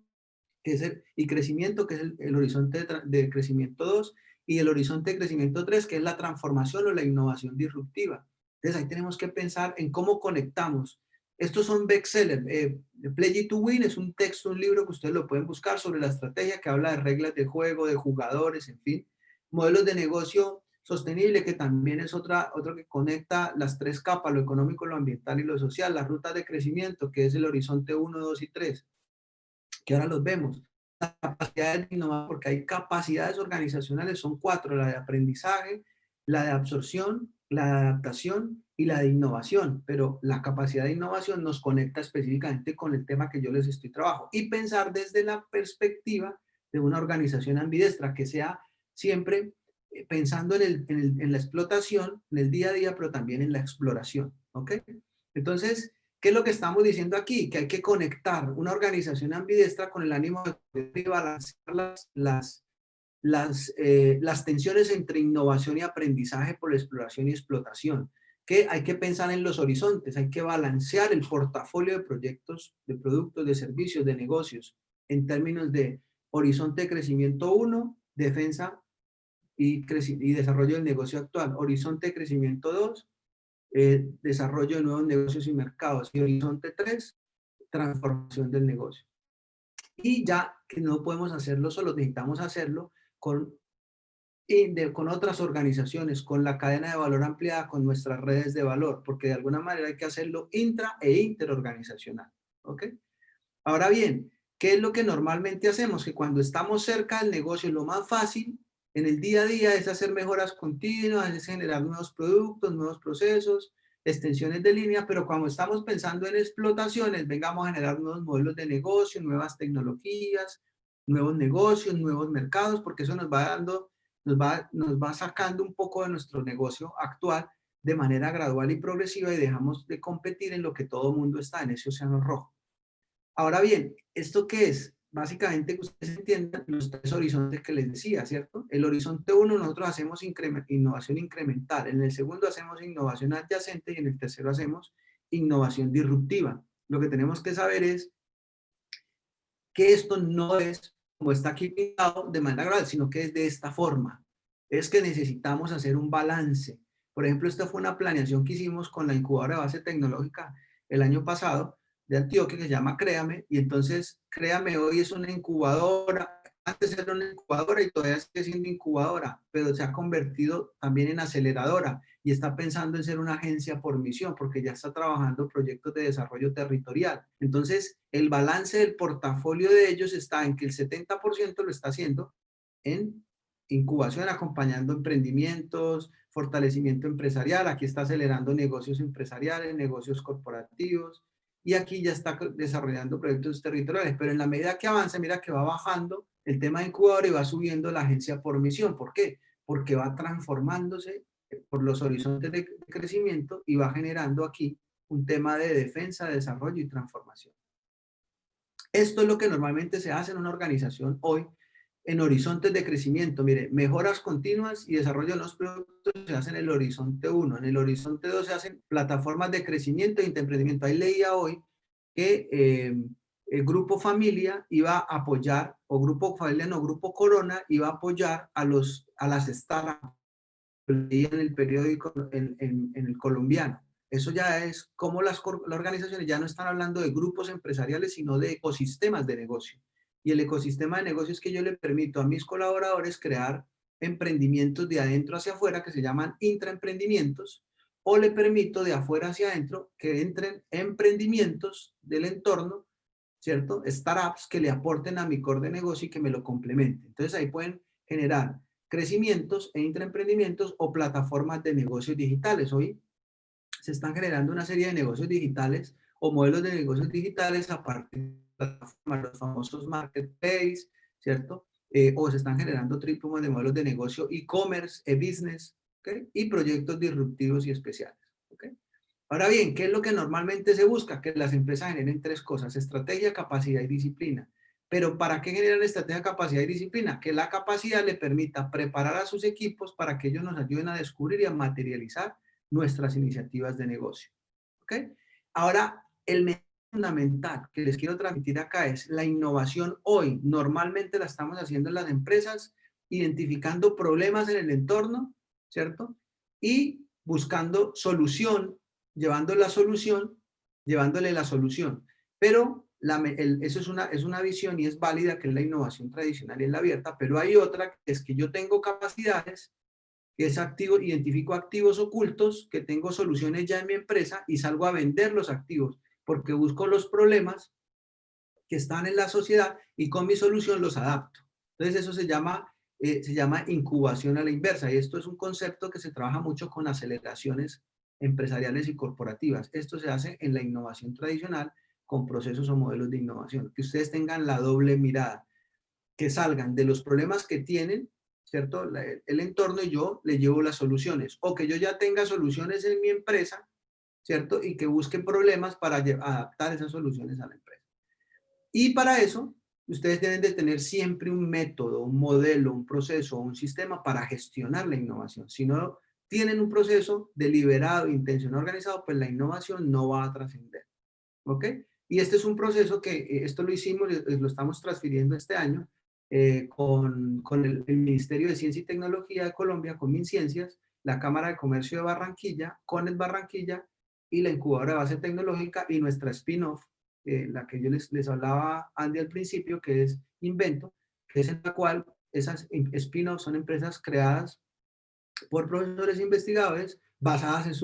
que es y crecimiento, que es el horizonte de crecimiento 2, y el horizonte de crecimiento 3, que es la transformación o la innovación disruptiva. Entonces ahí tenemos que pensar en cómo conectamos. Estos son bestsellers. Play to Win es un texto, un libro que ustedes lo pueden buscar sobre la estrategia que habla de reglas de juego, de jugadores, en fin. Modelos de negocio sostenible, que también es otro que conecta las tres capas, lo económico, lo ambiental y lo social. Las rutas de crecimiento, que es el horizonte 1, 2 y 3, que ahora los vemos. Las capacidades de innovar, porque hay capacidades organizacionales, son 4, la de aprendizaje, la de absorción, la de adaptación y la de innovación, pero la capacidad de innovación nos conecta específicamente con el tema que yo les estoy trabajando y pensar desde la perspectiva de una organización ambidestra que sea siempre pensando en la explotación, en el día a día, pero también en la exploración, ¿ok? Entonces, ¿qué es lo que estamos diciendo aquí? Que hay que conectar una organización ambidestra con el ánimo de balancear las tensiones entre innovación y aprendizaje por la exploración y explotación. Que hay que pensar en los horizontes, hay que balancear el portafolio de proyectos, de productos, de servicios, de negocios, en términos de horizonte de crecimiento 1, defensa y desarrollo del negocio actual. Horizonte de crecimiento 2, desarrollo de nuevos negocios y mercados. Y horizonte 3, transformación del negocio. Y ya que no podemos hacerlo solo, necesitamos hacerlo con otras organizaciones, con la cadena de valor ampliada, con nuestras redes de valor, porque de alguna manera hay que hacerlo intra e interorganizacional. ¿Ok? Ahora bien, ¿qué es lo que normalmente hacemos? Que cuando estamos cerca del negocio, lo más fácil en el día a día es hacer mejoras continuas, es generar nuevos productos, nuevos procesos, extensiones de línea, pero cuando estamos pensando en explotaciones, vengamos a generar nuevos modelos de negocio, nuevas tecnologías, nuevos negocios, nuevos mercados, porque eso nos va dando, nos va sacando un poco de nuestro negocio actual de manera gradual y progresiva y dejamos de competir en lo que todo el mundo está, en ese océano rojo. Ahora bien, ¿esto qué es? Básicamente, que ustedes entiendan los 3 horizontes que les decía, ¿cierto? El horizonte 1, nosotros hacemos innovación incremental. En el segundo hacemos innovación adyacente y en el tercero hacemos innovación disruptiva. Lo que tenemos que saber es que esto no es como está aquí pintado de manera gradual, sino que es de esta forma. Es que necesitamos hacer un balance. Por ejemplo, esta fue una planeación que hicimos con la incubadora de base tecnológica el año pasado de Antioquia, que se llama Créame, y entonces Créame hoy es una incubadora, antes era una incubadora y todavía sigue siendo incubadora, pero se ha convertido también en aceleradora y está pensando en ser una agencia por misión, porque ya está trabajando proyectos de desarrollo territorial. Entonces, el balance del portafolio de ellos está en que el 70% lo está haciendo en incubación, acompañando emprendimientos, fortalecimiento empresarial, aquí está acelerando negocios empresariales, negocios corporativos, y aquí ya está desarrollando proyectos territoriales, pero en la medida que avanza, mira que va bajando el tema de incubador y va subiendo la agencia por misión. ¿Por qué? Porque va transformándose por los horizontes de crecimiento y va generando aquí un tema de defensa, de desarrollo y transformación. Esto es lo que normalmente se hace en una organización hoy en horizontes de crecimiento. Mire, mejoras continuas y desarrollo de los productos se hacen en el horizonte 1. En el horizonte 2 se hacen plataformas de crecimiento e emprendimiento. Ahí leía hoy que el Grupo Familia iba a apoyar, o Grupo Familia no, Grupo Corona iba a apoyar a las startups. Leía en el periódico, en el colombiano. Eso ya es como las organizaciones ya no están hablando de grupos empresariales, sino de ecosistemas de negocio. Y el ecosistema de negocio es que yo le permito a mis colaboradores crear emprendimientos de adentro hacia afuera que se llaman intraemprendimientos, o le permito de afuera hacia adentro que entren emprendimientos del entorno, ¿cierto? Startups que le aporten a mi core de negocio y que me lo complementen. Entonces ahí pueden generar crecimientos e intraemprendimientos o plataformas de negocios digitales. Hoy se están generando una serie de negocios digitales o modelos de negocios digitales a partir de plataformas, los famosos marketplace, ¿cierto? O se están generando otro tipo de modelos de negocio, e-commerce, e-business, ¿okay? Y proyectos disruptivos y especiales, ¿okay? Ahora bien, ¿qué es lo que normalmente se busca? Que las empresas generen tres cosas: estrategia, capacidad y disciplina. Pero ¿para qué generan estrategia, capacidad y disciplina? Que la capacidad le permita preparar a sus equipos para que ellos nos ayuden a descubrir y a materializar nuestras iniciativas de negocio. ¿Ok? Ahora, el mensaje fundamental que les quiero transmitir acá es la innovación hoy. Normalmente la estamos haciendo en las empresas, identificando problemas en el entorno, ¿cierto? Y buscando solución, llevándole la solución. Pero eso es una visión y es válida, que es la innovación tradicional y es la abierta, pero hay otra, que es que yo tengo capacidades, que es activo, identifico activos ocultos, que tengo soluciones ya en mi empresa y salgo a vender los activos, porque busco los problemas que están en la sociedad y con mi solución los adapto. Entonces eso se llama incubación a la inversa, y esto es un concepto que se trabaja mucho con aceleraciones empresariales y corporativas. Esto se hace en la innovación tradicional con procesos o modelos de innovación, que ustedes tengan la doble mirada, que salgan de los problemas que tienen, ¿cierto? El entorno, y yo le llevo las soluciones, o que yo ya tenga soluciones en mi empresa, ¿cierto? Y que busquen problemas para adaptar esas soluciones a la empresa. Y para eso, ustedes deben de tener siempre un método, un modelo, un proceso, un sistema para gestionar la innovación. Si no tienen un proceso deliberado, intencionado, organizado, pues la innovación no va a trascender. ¿Ok? Y este es un proceso que esto lo hicimos, lo estamos transfiriendo este año con el Ministerio de Ciencia y Tecnología de Colombia, con MinCiencias, la Cámara de Comercio de Barranquilla, CONET Barranquilla y la incubadora de base tecnológica y nuestra spin-off, la que yo les hablaba, Andy, al principio, que es Invento, que es en la cual esas spin-offs son empresas creadas por profesores e investigadores basadas en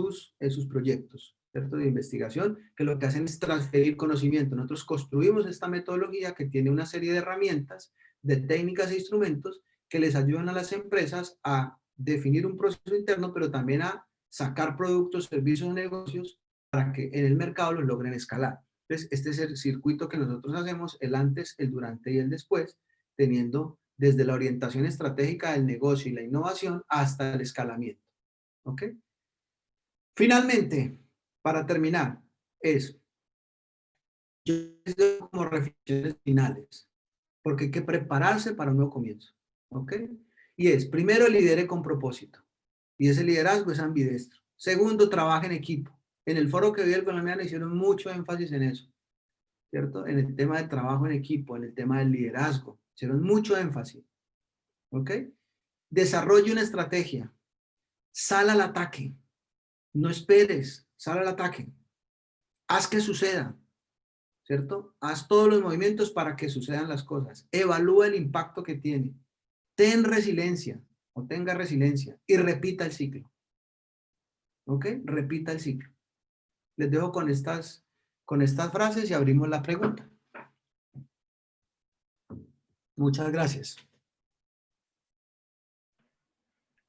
sus proyectos, ¿cierto? De investigación, que lo que hacen es transferir conocimiento. Nosotros construimos esta metodología que tiene una serie de herramientas, de técnicas e instrumentos que les ayudan a las empresas a definir un proceso interno, pero también a sacar productos, servicios o negocios para que en el mercado los logren escalar. Entonces, este es el circuito que nosotros hacemos, el antes, el durante y el después, teniendo desde la orientación estratégica del negocio y la innovación hasta el escalamiento. ¿Ok? Finalmente, para terminar, yo les doy como reflexiones finales, porque hay que prepararse para un nuevo comienzo. ¿Ok? Y primero, lidere con propósito. Y ese liderazgo es ambidestro. Segundo, trabaja en equipo. En el foro que vi el colombiano hicieron mucho énfasis en eso, ¿cierto? En el tema de trabajo en equipo, en el tema del liderazgo. Hicieron mucho énfasis. ¿Ok? Desarrolla una estrategia. Sal al ataque. No esperes. Sal al ataque. Haz que suceda. ¿Cierto? Haz todos los movimientos para que sucedan las cosas. Evalúa el impacto que tiene. Ten resiliencia o tenga resiliencia y repita el ciclo. ¿Ok? Repita el ciclo. Les dejo con estas frases y abrimos la pregunta. Muchas gracias.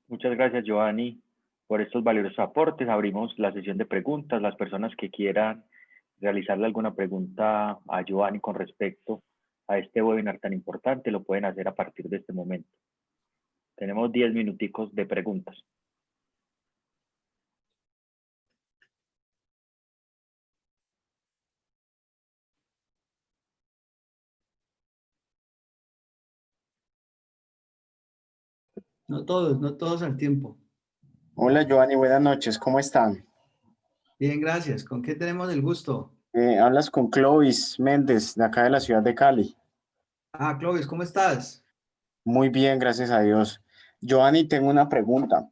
Muchas gracias, Giovanni, por estos valiosos aportes. Abrimos la sesión de preguntas. Las personas que quieran realizarle alguna pregunta a Giovanni con respecto a este webinar tan importante, lo pueden hacer a partir de este momento. Tenemos 10 minuticos de preguntas. No todos al tiempo. Hola Giovanni, buenas noches, ¿cómo están? Bien, gracias. ¿Con qué tenemos el gusto? Hablas con Clovis Méndez, de acá de la ciudad de Cali. Clovis, ¿cómo estás? Muy bien, gracias a Dios. Giovanni, tengo una pregunta.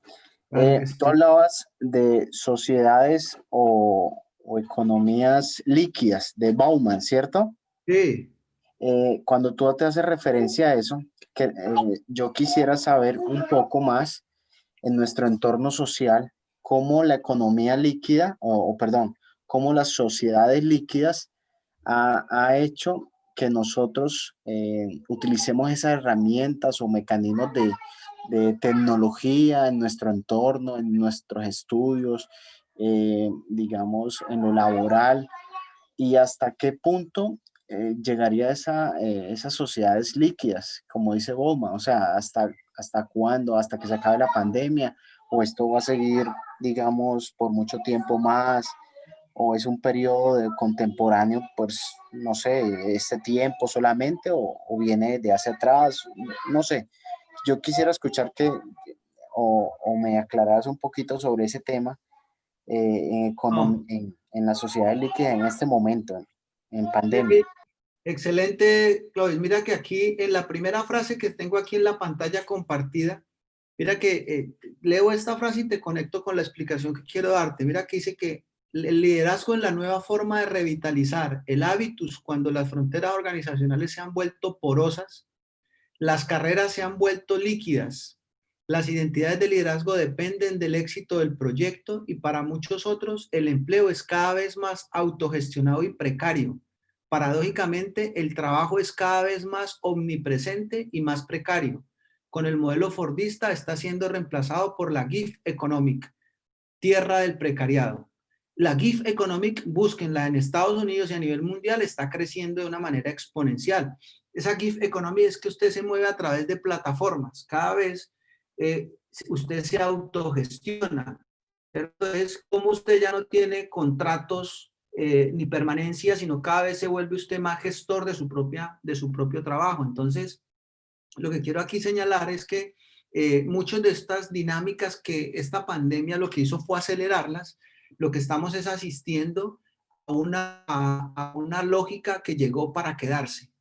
Claro que sí. Tú hablabas de sociedades o economías líquidas, de Bauman, ¿cierto? Sí. Cuando tú te haces referencia a eso, yo quisiera saber un poco más en nuestro entorno social, cómo la economía líquida, perdón, cómo las sociedades líquidas ha hecho que nosotros utilicemos esas herramientas o mecanismos de tecnología en nuestro entorno, en nuestros estudios, digamos, en lo laboral, y hasta qué punto llegaría esas sociedades líquidas, como dice Bowman, o sea, hasta cuándo, hasta que se acabe la pandemia, o esto va a seguir, digamos, por mucho tiempo más, o es un periodo contemporáneo, pues, no sé, este tiempo solamente, o viene de hacia atrás, no sé. Yo quisiera escuchar o me aclararas un poquito sobre ese tema No, en la sociedad líquida en este momento, en sí, pandemia. excelente, Clovis. Mira que aquí en la primera frase que tengo aquí en la pantalla compartida, mira que leo esta frase y te conecto con la explicación que quiero darte. Mira que dice que el liderazgo es la nueva forma de revitalizar el hábitus cuando las fronteras organizacionales se han vuelto porosas, las carreras se han vuelto líquidas, las identidades de liderazgo dependen del éxito del proyecto y para muchos otros el empleo es cada vez más autogestionado y precario. Paradójicamente, el trabajo es cada vez más omnipresente y más precario. Con el modelo fordista está siendo reemplazado por la gig economic, tierra del precariado. La gig economic, búsquenla en Estados Unidos y a nivel mundial, está creciendo de una manera exponencial. Esa gig economy es que usted se mueve a través de plataformas. Cada vez usted se autogestiona. Es como usted ya no tiene contratos ni permanencia, sino cada vez se vuelve usted más gestor de su propio trabajo. Entonces, lo que quiero aquí señalar es que muchas de estas dinámicas que esta pandemia lo que hizo fue acelerarlas. Lo que estamos es asistiendo a una lógica que llegó para quedarse,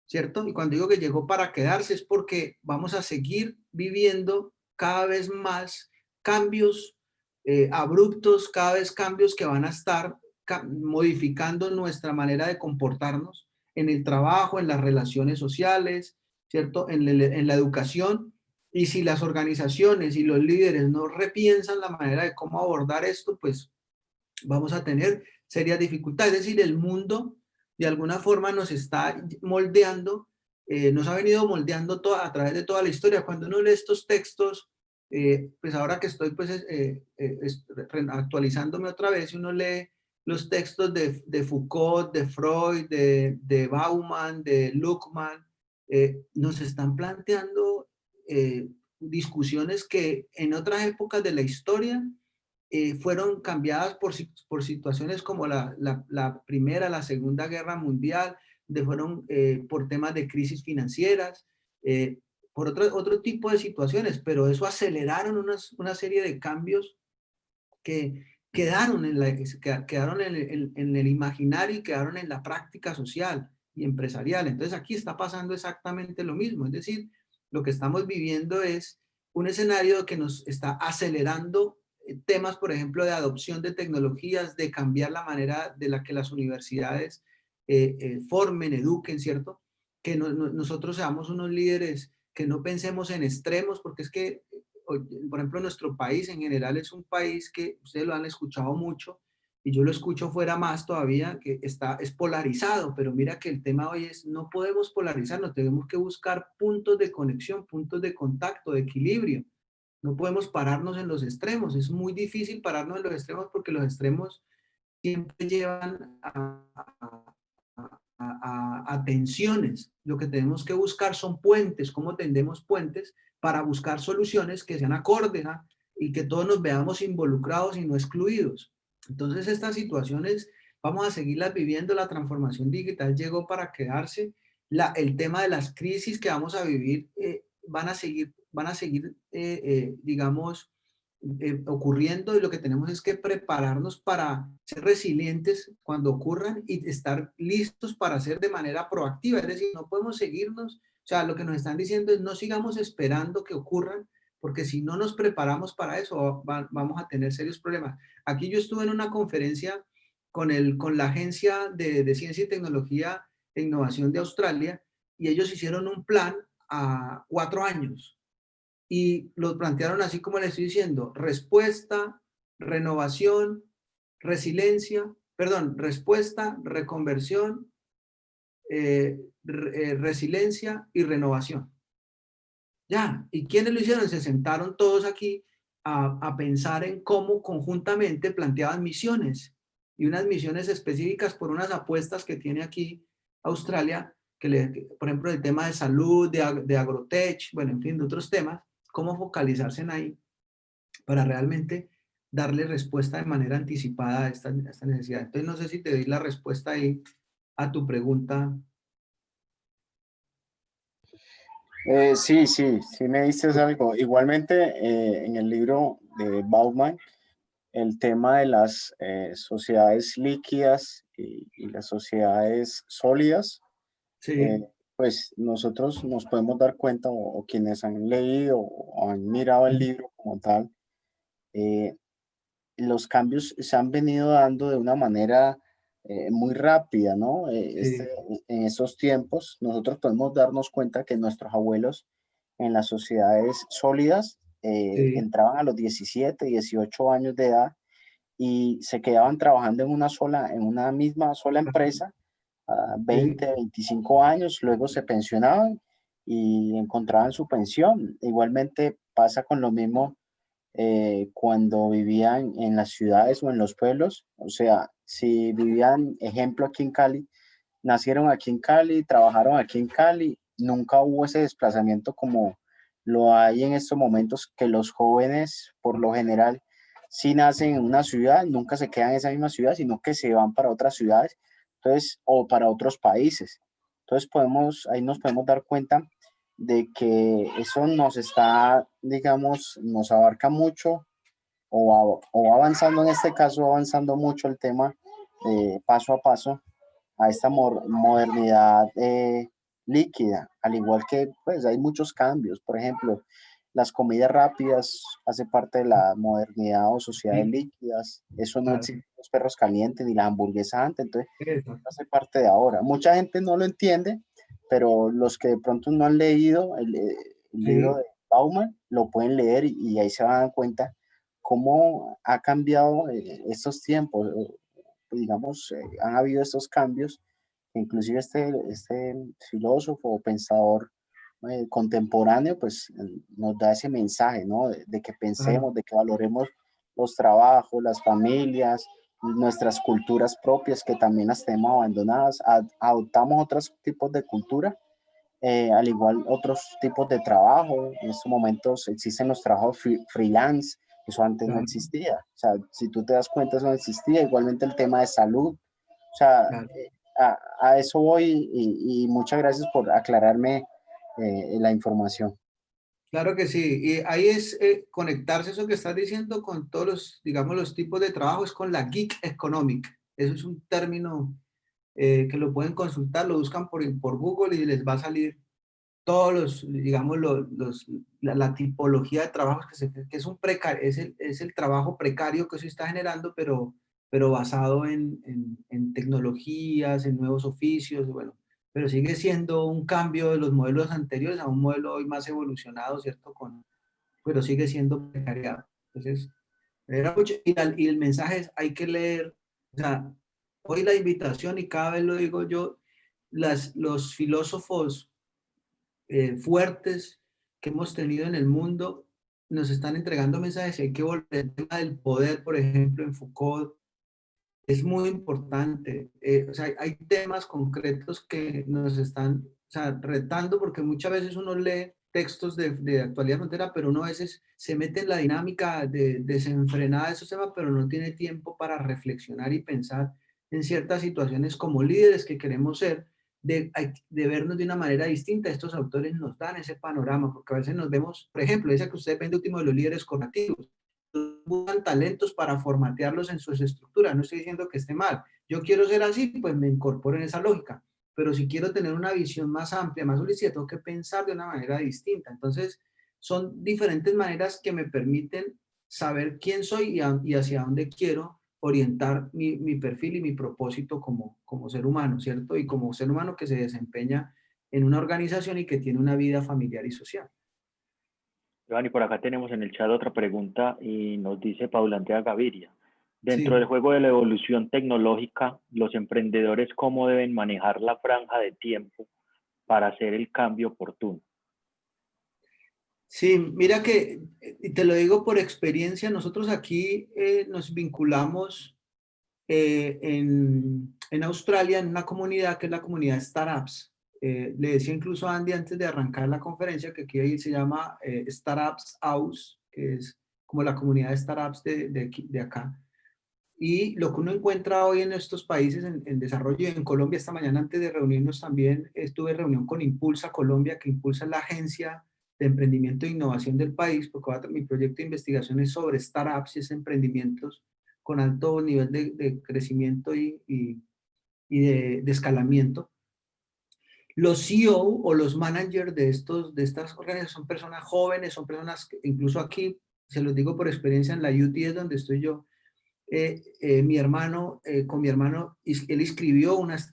¿cierto? Y cuando digo que llegó para quedarse es porque vamos a seguir viviendo cada vez más cambios abruptos, cada vez cambios que van a estar modificando nuestra manera de comportarnos en el trabajo, en las relaciones sociales, ¿cierto? En la educación. Y si las organizaciones y los líderes no repiensan la manera de cómo abordar esto, pues vamos a tener serias dificultades. Es decir, el mundo de alguna forma nos está moldeando, nos ha venido moldeando a través de toda la historia. Cuando uno lee estos textos, pues ahora que estoy pues, actualizándome otra vez, uno lee los textos de Foucault, de Freud, de Bauman, de Luckmann, nos están planteando discusiones que en otras épocas de la historia fueron cambiadas por situaciones como la Primera, la Segunda Guerra Mundial, fueron por temas de crisis financieras, por otro tipo de situaciones, pero eso aceleraron una serie de cambios que quedaron quedaron en el imaginario y quedaron en la práctica social y empresarial. Entonces aquí está pasando exactamente lo mismo, es decir, lo que estamos viviendo es un escenario que nos está acelerando temas, por ejemplo, de adopción de tecnologías, de cambiar la manera de la que las universidades formen, eduquen, ¿cierto? Que nosotros seamos unos líderes, que no pensemos en extremos, porque es que por ejemplo, nuestro país en general es un país que ustedes lo han escuchado mucho y yo lo escucho fuera más todavía, que es polarizado, pero mira que el tema hoy es, no podemos polarizarnos, tenemos que buscar puntos de conexión, puntos de contacto, de equilibrio. No podemos pararnos en los extremos, es muy difícil pararnos en los extremos porque los extremos siempre llevan a tensiones. Lo que tenemos que buscar son puentes, cómo tendemos puentes para buscar soluciones que sean acordes y que todos nos veamos involucrados y no excluidos. Entonces estas situaciones vamos a seguirlas viviendo, la transformación digital llegó para quedarse, el tema de las crisis que vamos a vivir van a seguir, digamos, ocurriendo y lo que tenemos es que prepararnos para ser resilientes cuando ocurran y estar listos para hacer de manera proactiva. Es decir, no podemos seguirnos, o sea, lo que nos están diciendo es no sigamos esperando que ocurran, porque si no nos preparamos para eso vamos a tener serios problemas. Aquí yo estuve en una conferencia con la Agencia de Ciencia y Tecnología e Innovación de Australia y ellos hicieron un plan a 4 años. Y lo plantearon así como le estoy diciendo, respuesta renovación, resiliencia, perdón, respuesta, reconversión, resiliencia y renovación. Ya, ¿y quiénes lo hicieron? Se sentaron todos aquí a pensar en cómo conjuntamente planteaban misiones y unas misiones específicas por unas apuestas que tiene aquí Australia, por ejemplo, el tema de salud, de agrotech, bueno, en fin, de otros temas, cómo focalizarse en ahí para realmente darle respuesta de manera anticipada a esta necesidad. Entonces, no sé si te doy la respuesta ahí a tu pregunta. Sí, sí, sí me dices algo. Igualmente, en el libro de Bauman, el tema de las sociedades líquidas y las sociedades sólidas, Sí, pues nosotros nos podemos dar cuenta, o quienes han leído o han mirado el libro como tal, eh, los cambios se han venido dando de una manera muy rápida, ¿no? sí, En estos tiempos nosotros podemos darnos cuenta que nuestros abuelos en las sociedades sólidas sí, entraban a los 17, 18 años de edad y se quedaban trabajando en una misma sola empresa, sí, 20, 25 años, luego se pensionaban y encontraban su pensión. Igualmente pasa con lo mismo cuando vivían en las ciudades o en los pueblos. O sea, si vivían, ejemplo, aquí en Cali, nacieron aquí en Cali, trabajaron aquí en Cali, nunca hubo ese desplazamiento como lo hay en estos momentos, que los jóvenes, por lo general, si nacen en una ciudad, nunca se quedan en esa misma ciudad, sino que se van para otras ciudades, entonces, o para otros países. Entonces, ahí nos podemos dar cuenta de que eso nos está, digamos, nos abarca mucho o avanzando, en este caso, avanzando mucho el tema paso a paso a esta modernidad líquida, al igual que pues hay muchos cambios. Por ejemplo, las comidas rápidas hace parte de la modernidad o sociedades sí, líquidas. Eso no claro. existe los perros calientes ni las hamburguesas antes, entonces Eso. hace parte de ahora. Mucha gente no lo entiende, pero los que de pronto no han leído el libro Sí, de Bauman lo pueden leer y ahí se van a dar cuenta cómo ha cambiado estos tiempos. Digamos, han habido estos cambios, inclusive este filósofo o pensador contemporáneo, pues nos da ese mensaje, ¿no? De que claro. pensemos, de que valoremos los trabajos, las familias, nuestras culturas propias que también las tenemos abandonadas, adoptamos otros tipos de cultura, al igual otros tipos de trabajo. En estos momentos existen los trabajos freelance, eso antes no Claro, existía. O sea, si tú te das cuenta, eso no existía. Igualmente el tema de salud. O sea, claro. a eso voy y muchas gracias por aclararme la información. Claro que sí. Y ahí es conectarse eso que estás diciendo con todos los, digamos, los tipos de trabajo, es con la gig economic. Eso es un término que lo pueden consultar, lo buscan por Google y les va a salir todos los, digamos, la tipología de trabajos que es un es el trabajo precario que se está generando, pero basado en tecnologías, en nuevos oficios, bueno, pero sigue siendo un cambio de los modelos anteriores a un modelo hoy más evolucionado, ¿cierto? Pero sigue siendo precariado. Entonces, era mucho, y el mensaje es, hay que leer, o sea, hoy la invitación, y cada vez lo digo yo, los filósofos fuertes que hemos tenido en el mundo nos están entregando mensajes. Hay que volver al tema del poder, por ejemplo, en Foucault, es muy importante. O sea, hay temas concretos que nos están, o sea, retando, porque muchas veces uno lee textos de actualidad frontera, pero uno a veces se mete en la dinámica desenfrenada de esos temas, pero no tiene tiempo para reflexionar y pensar en ciertas situaciones como líderes que queremos ser, de vernos de una manera distinta. Estos autores nos dan ese panorama, porque a veces nos vemos, por ejemplo, esa que usted ven de último de los líderes corporativos, buscan talentos para formatearlos en sus estructuras. No estoy diciendo que esté mal. Yo quiero ser así, pues me incorporo en esa lógica. Pero si quiero tener una visión más amplia, más holística, tengo que pensar de una manera distinta. Entonces, son diferentes maneras que me permiten saber quién soy y hacia dónde quiero orientar mi perfil y mi propósito como ser humano, ¿cierto? Y como ser humano que se desempeña en una organización y que tiene una vida familiar y social. Giovanni, por acá tenemos en el chat otra pregunta y nos dice Paula Andrea Gaviria. Dentro Sí. del juego de la evolución tecnológica, los emprendedores, ¿cómo deben manejar la franja de tiempo para hacer el cambio oportuno? Sí, mira que, y te lo digo por experiencia, nosotros aquí nos vinculamos en Australia en una comunidad que es la comunidad de Startups. Le decía incluso a Andy antes de arrancar la conferencia que aquí se llama Startups House, que es como la comunidad de startups de acá. Y lo que uno encuentra hoy en estos países en desarrollo, y en Colombia esta mañana antes de reunirnos también estuve en reunión con Impulsa Colombia, que Impulsa es la agencia de emprendimiento e innovación del país, porque mi proyecto de investigación es sobre startups y es emprendimientos con alto nivel de crecimiento y de escalamiento. Los CEO o los managers de estas organizaciones son personas jóvenes, son personas que incluso aquí, se los digo por experiencia en la UT es donde estoy yo, mi hermano, con mi hermano, él escribió unas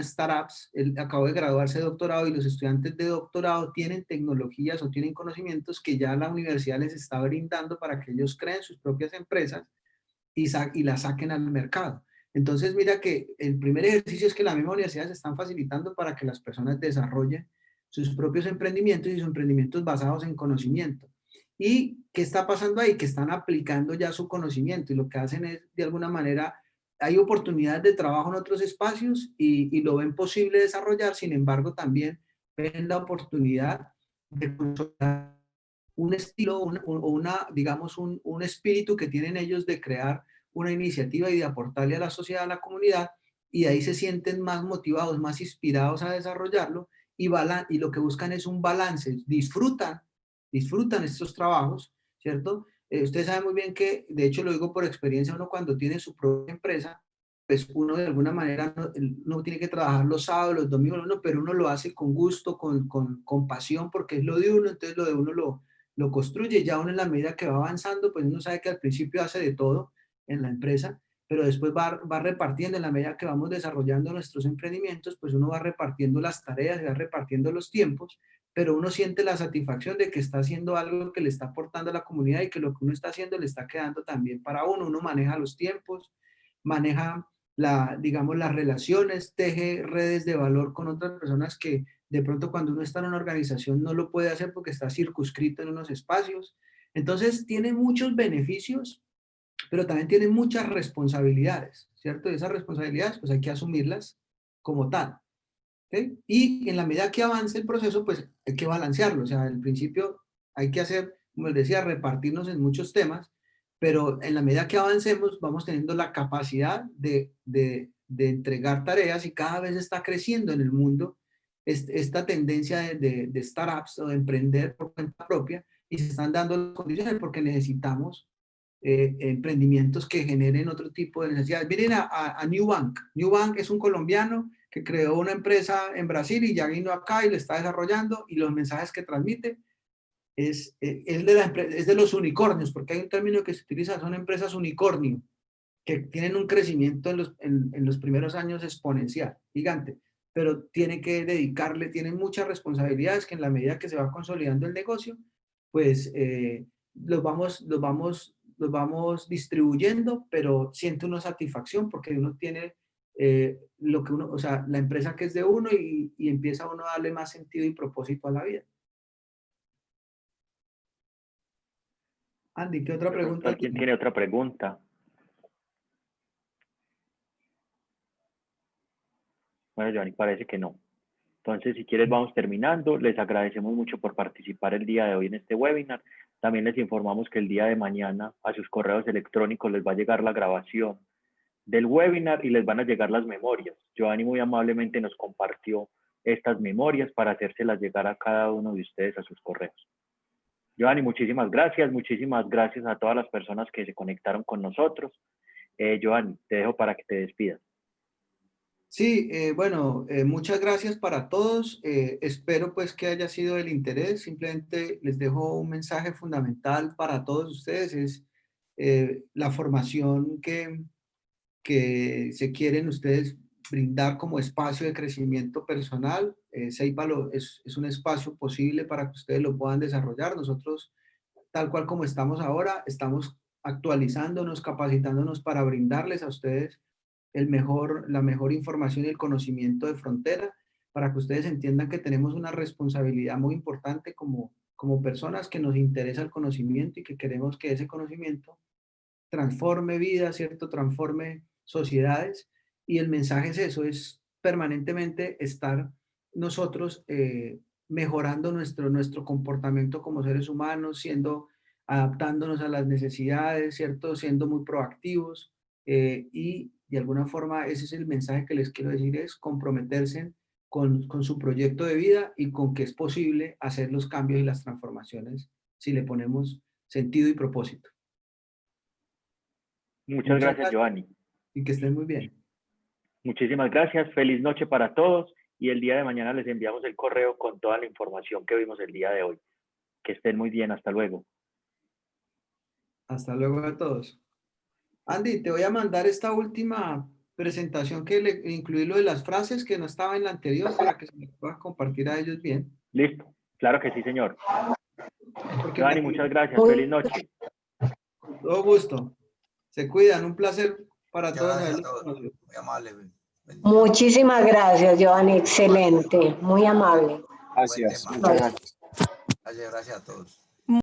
startups, él acabó de graduarse de doctorado y los estudiantes de doctorado tienen tecnologías o tienen conocimientos que ya la universidad les está brindando para que ellos creen sus propias empresas y las saquen al mercado. Entonces, mira que el primer ejercicio es que las mismas universidades están facilitando para que las personas desarrollen sus propios emprendimientos y sus emprendimientos basados en conocimiento. ¿Y qué está pasando ahí? Que están aplicando ya su conocimiento y lo que hacen es, de alguna manera, hay oportunidades de trabajo en otros espacios y lo ven posible desarrollar, sin embargo, también ven la oportunidad de consolidar un estilo o una, digamos, un espíritu que tienen ellos de crear una iniciativa y de aportarle a la sociedad, a la comunidad, y ahí se sienten más motivados, más inspirados a desarrollarlo y lo que buscan es un balance, disfrutan estos trabajos, ¿cierto? Usted sabe muy bien que, de hecho lo digo por experiencia, uno cuando tiene su propia empresa, pues uno de alguna manera no tiene que trabajar los sábados, los domingos, pero uno lo hace con gusto, con pasión, porque es lo de uno, entonces lo de uno lo construye. Ya uno en la medida que va avanzando, pues uno sabe que al principio hace de todo en la empresa, pero después va repartiendo en la medida que vamos desarrollando nuestros emprendimientos, pues uno va repartiendo las tareas, va repartiendo los tiempos, pero uno siente la satisfacción de que está haciendo algo que le está aportando a la comunidad y que lo que uno está haciendo le está quedando también para uno. Uno maneja los tiempos, maneja digamos, las relaciones, teje redes de valor con otras personas que de pronto cuando uno está en una organización no lo puede hacer porque está circunscrito en unos espacios. Entonces tiene muchos beneficios, pero también tiene muchas responsabilidades, ¿cierto? Y esas responsabilidades pues hay que asumirlas como tal. ¿Okay? Y en la medida que avance el proceso, pues hay que balancearlo. O sea, al principio hay que hacer, como les decía, repartirnos en muchos temas, pero en la medida que avancemos vamos teniendo la capacidad de entregar tareas y cada vez está creciendo en el mundo esta tendencia de startups o de emprender por cuenta propia y se están dando las condiciones porque necesitamos emprendimientos que generen otro tipo de necesidades. Miren a New Bank. New Bank es un colombiano que creó una empresa en Brasil y ya vino acá y lo está desarrollando y los mensajes que transmite es de los unicornios, porque hay un término que se utiliza, son empresas unicornio, que tienen un crecimiento en los primeros años exponencial, gigante, pero tiene que dedicarle, tienen muchas responsabilidades que en la medida que se va consolidando el negocio, pues los vamos distribuyendo, pero siente una satisfacción porque uno tiene lo que uno, o sea, la empresa que es de uno y empieza uno a darle más sentido y propósito a la vida. Andy, ¿qué otra pregunta? ¿Alguien tiene otra pregunta? Bueno, Giovanni, parece que no. Entonces, si quieres, vamos terminando. Les agradecemos mucho por participar el día de hoy en este webinar. También les informamos que el día de mañana a sus correos electrónicos les va a llegar la grabación del webinar y les van a llegar las memorias. Giovanni muy amablemente nos compartió estas memorias para hacérselas llegar a cada uno de ustedes a sus correos. Giovanni, muchísimas gracias a todas las personas que se conectaron con nosotros. Giovanni, te dejo para que te despidas. Sí, bueno, muchas gracias para todos. Espero pues que haya sido del interés. Simplemente les dejo un mensaje fundamental para todos ustedes. Es la formación que se quieren ustedes brindar como espacio de crecimiento personal. CEIPA es un espacio posible para que ustedes lo puedan desarrollar. Nosotros tal cual como estamos ahora, estamos actualizándonos, capacitándonos para brindarles a ustedes la mejor información y el conocimiento de frontera, para que ustedes entiendan que tenemos una responsabilidad muy importante como personas que nos interesa el conocimiento y que queremos que ese conocimiento transforme vidas, ¿cierto? Transforme sociedades. Y el mensaje es eso, es permanentemente estar nosotros mejorando nuestro comportamiento como seres humanos, adaptándonos a las necesidades, ¿cierto? Siendo muy proactivos. Y de alguna forma ese es el mensaje que les quiero decir, es comprometerse con su proyecto de vida y con que es posible hacer los cambios y las transformaciones si le ponemos sentido y propósito. Muchas gracias, Giovanni. Y que estén muy bien. Muchísimas gracias. Feliz noche para todos. Y el día de mañana les enviamos el correo con toda la información que vimos el día de hoy. Que estén muy bien. Hasta luego. Hasta luego a todos. Andy, te voy a mandar esta última presentación que le incluí lo de las frases que no estaba en la anterior para que se me pueda compartir a ellos bien. Listo. Claro que sí, señor. Giovanni, muchas gracias. Feliz noche. Con todo gusto. Se cuidan. Un placer para todos. Gracias a todos. Muy amable. Muchísimas gracias, Giovanni. Excelente. Muy amable. Gracias. Muchas gracias. Gracias a todos.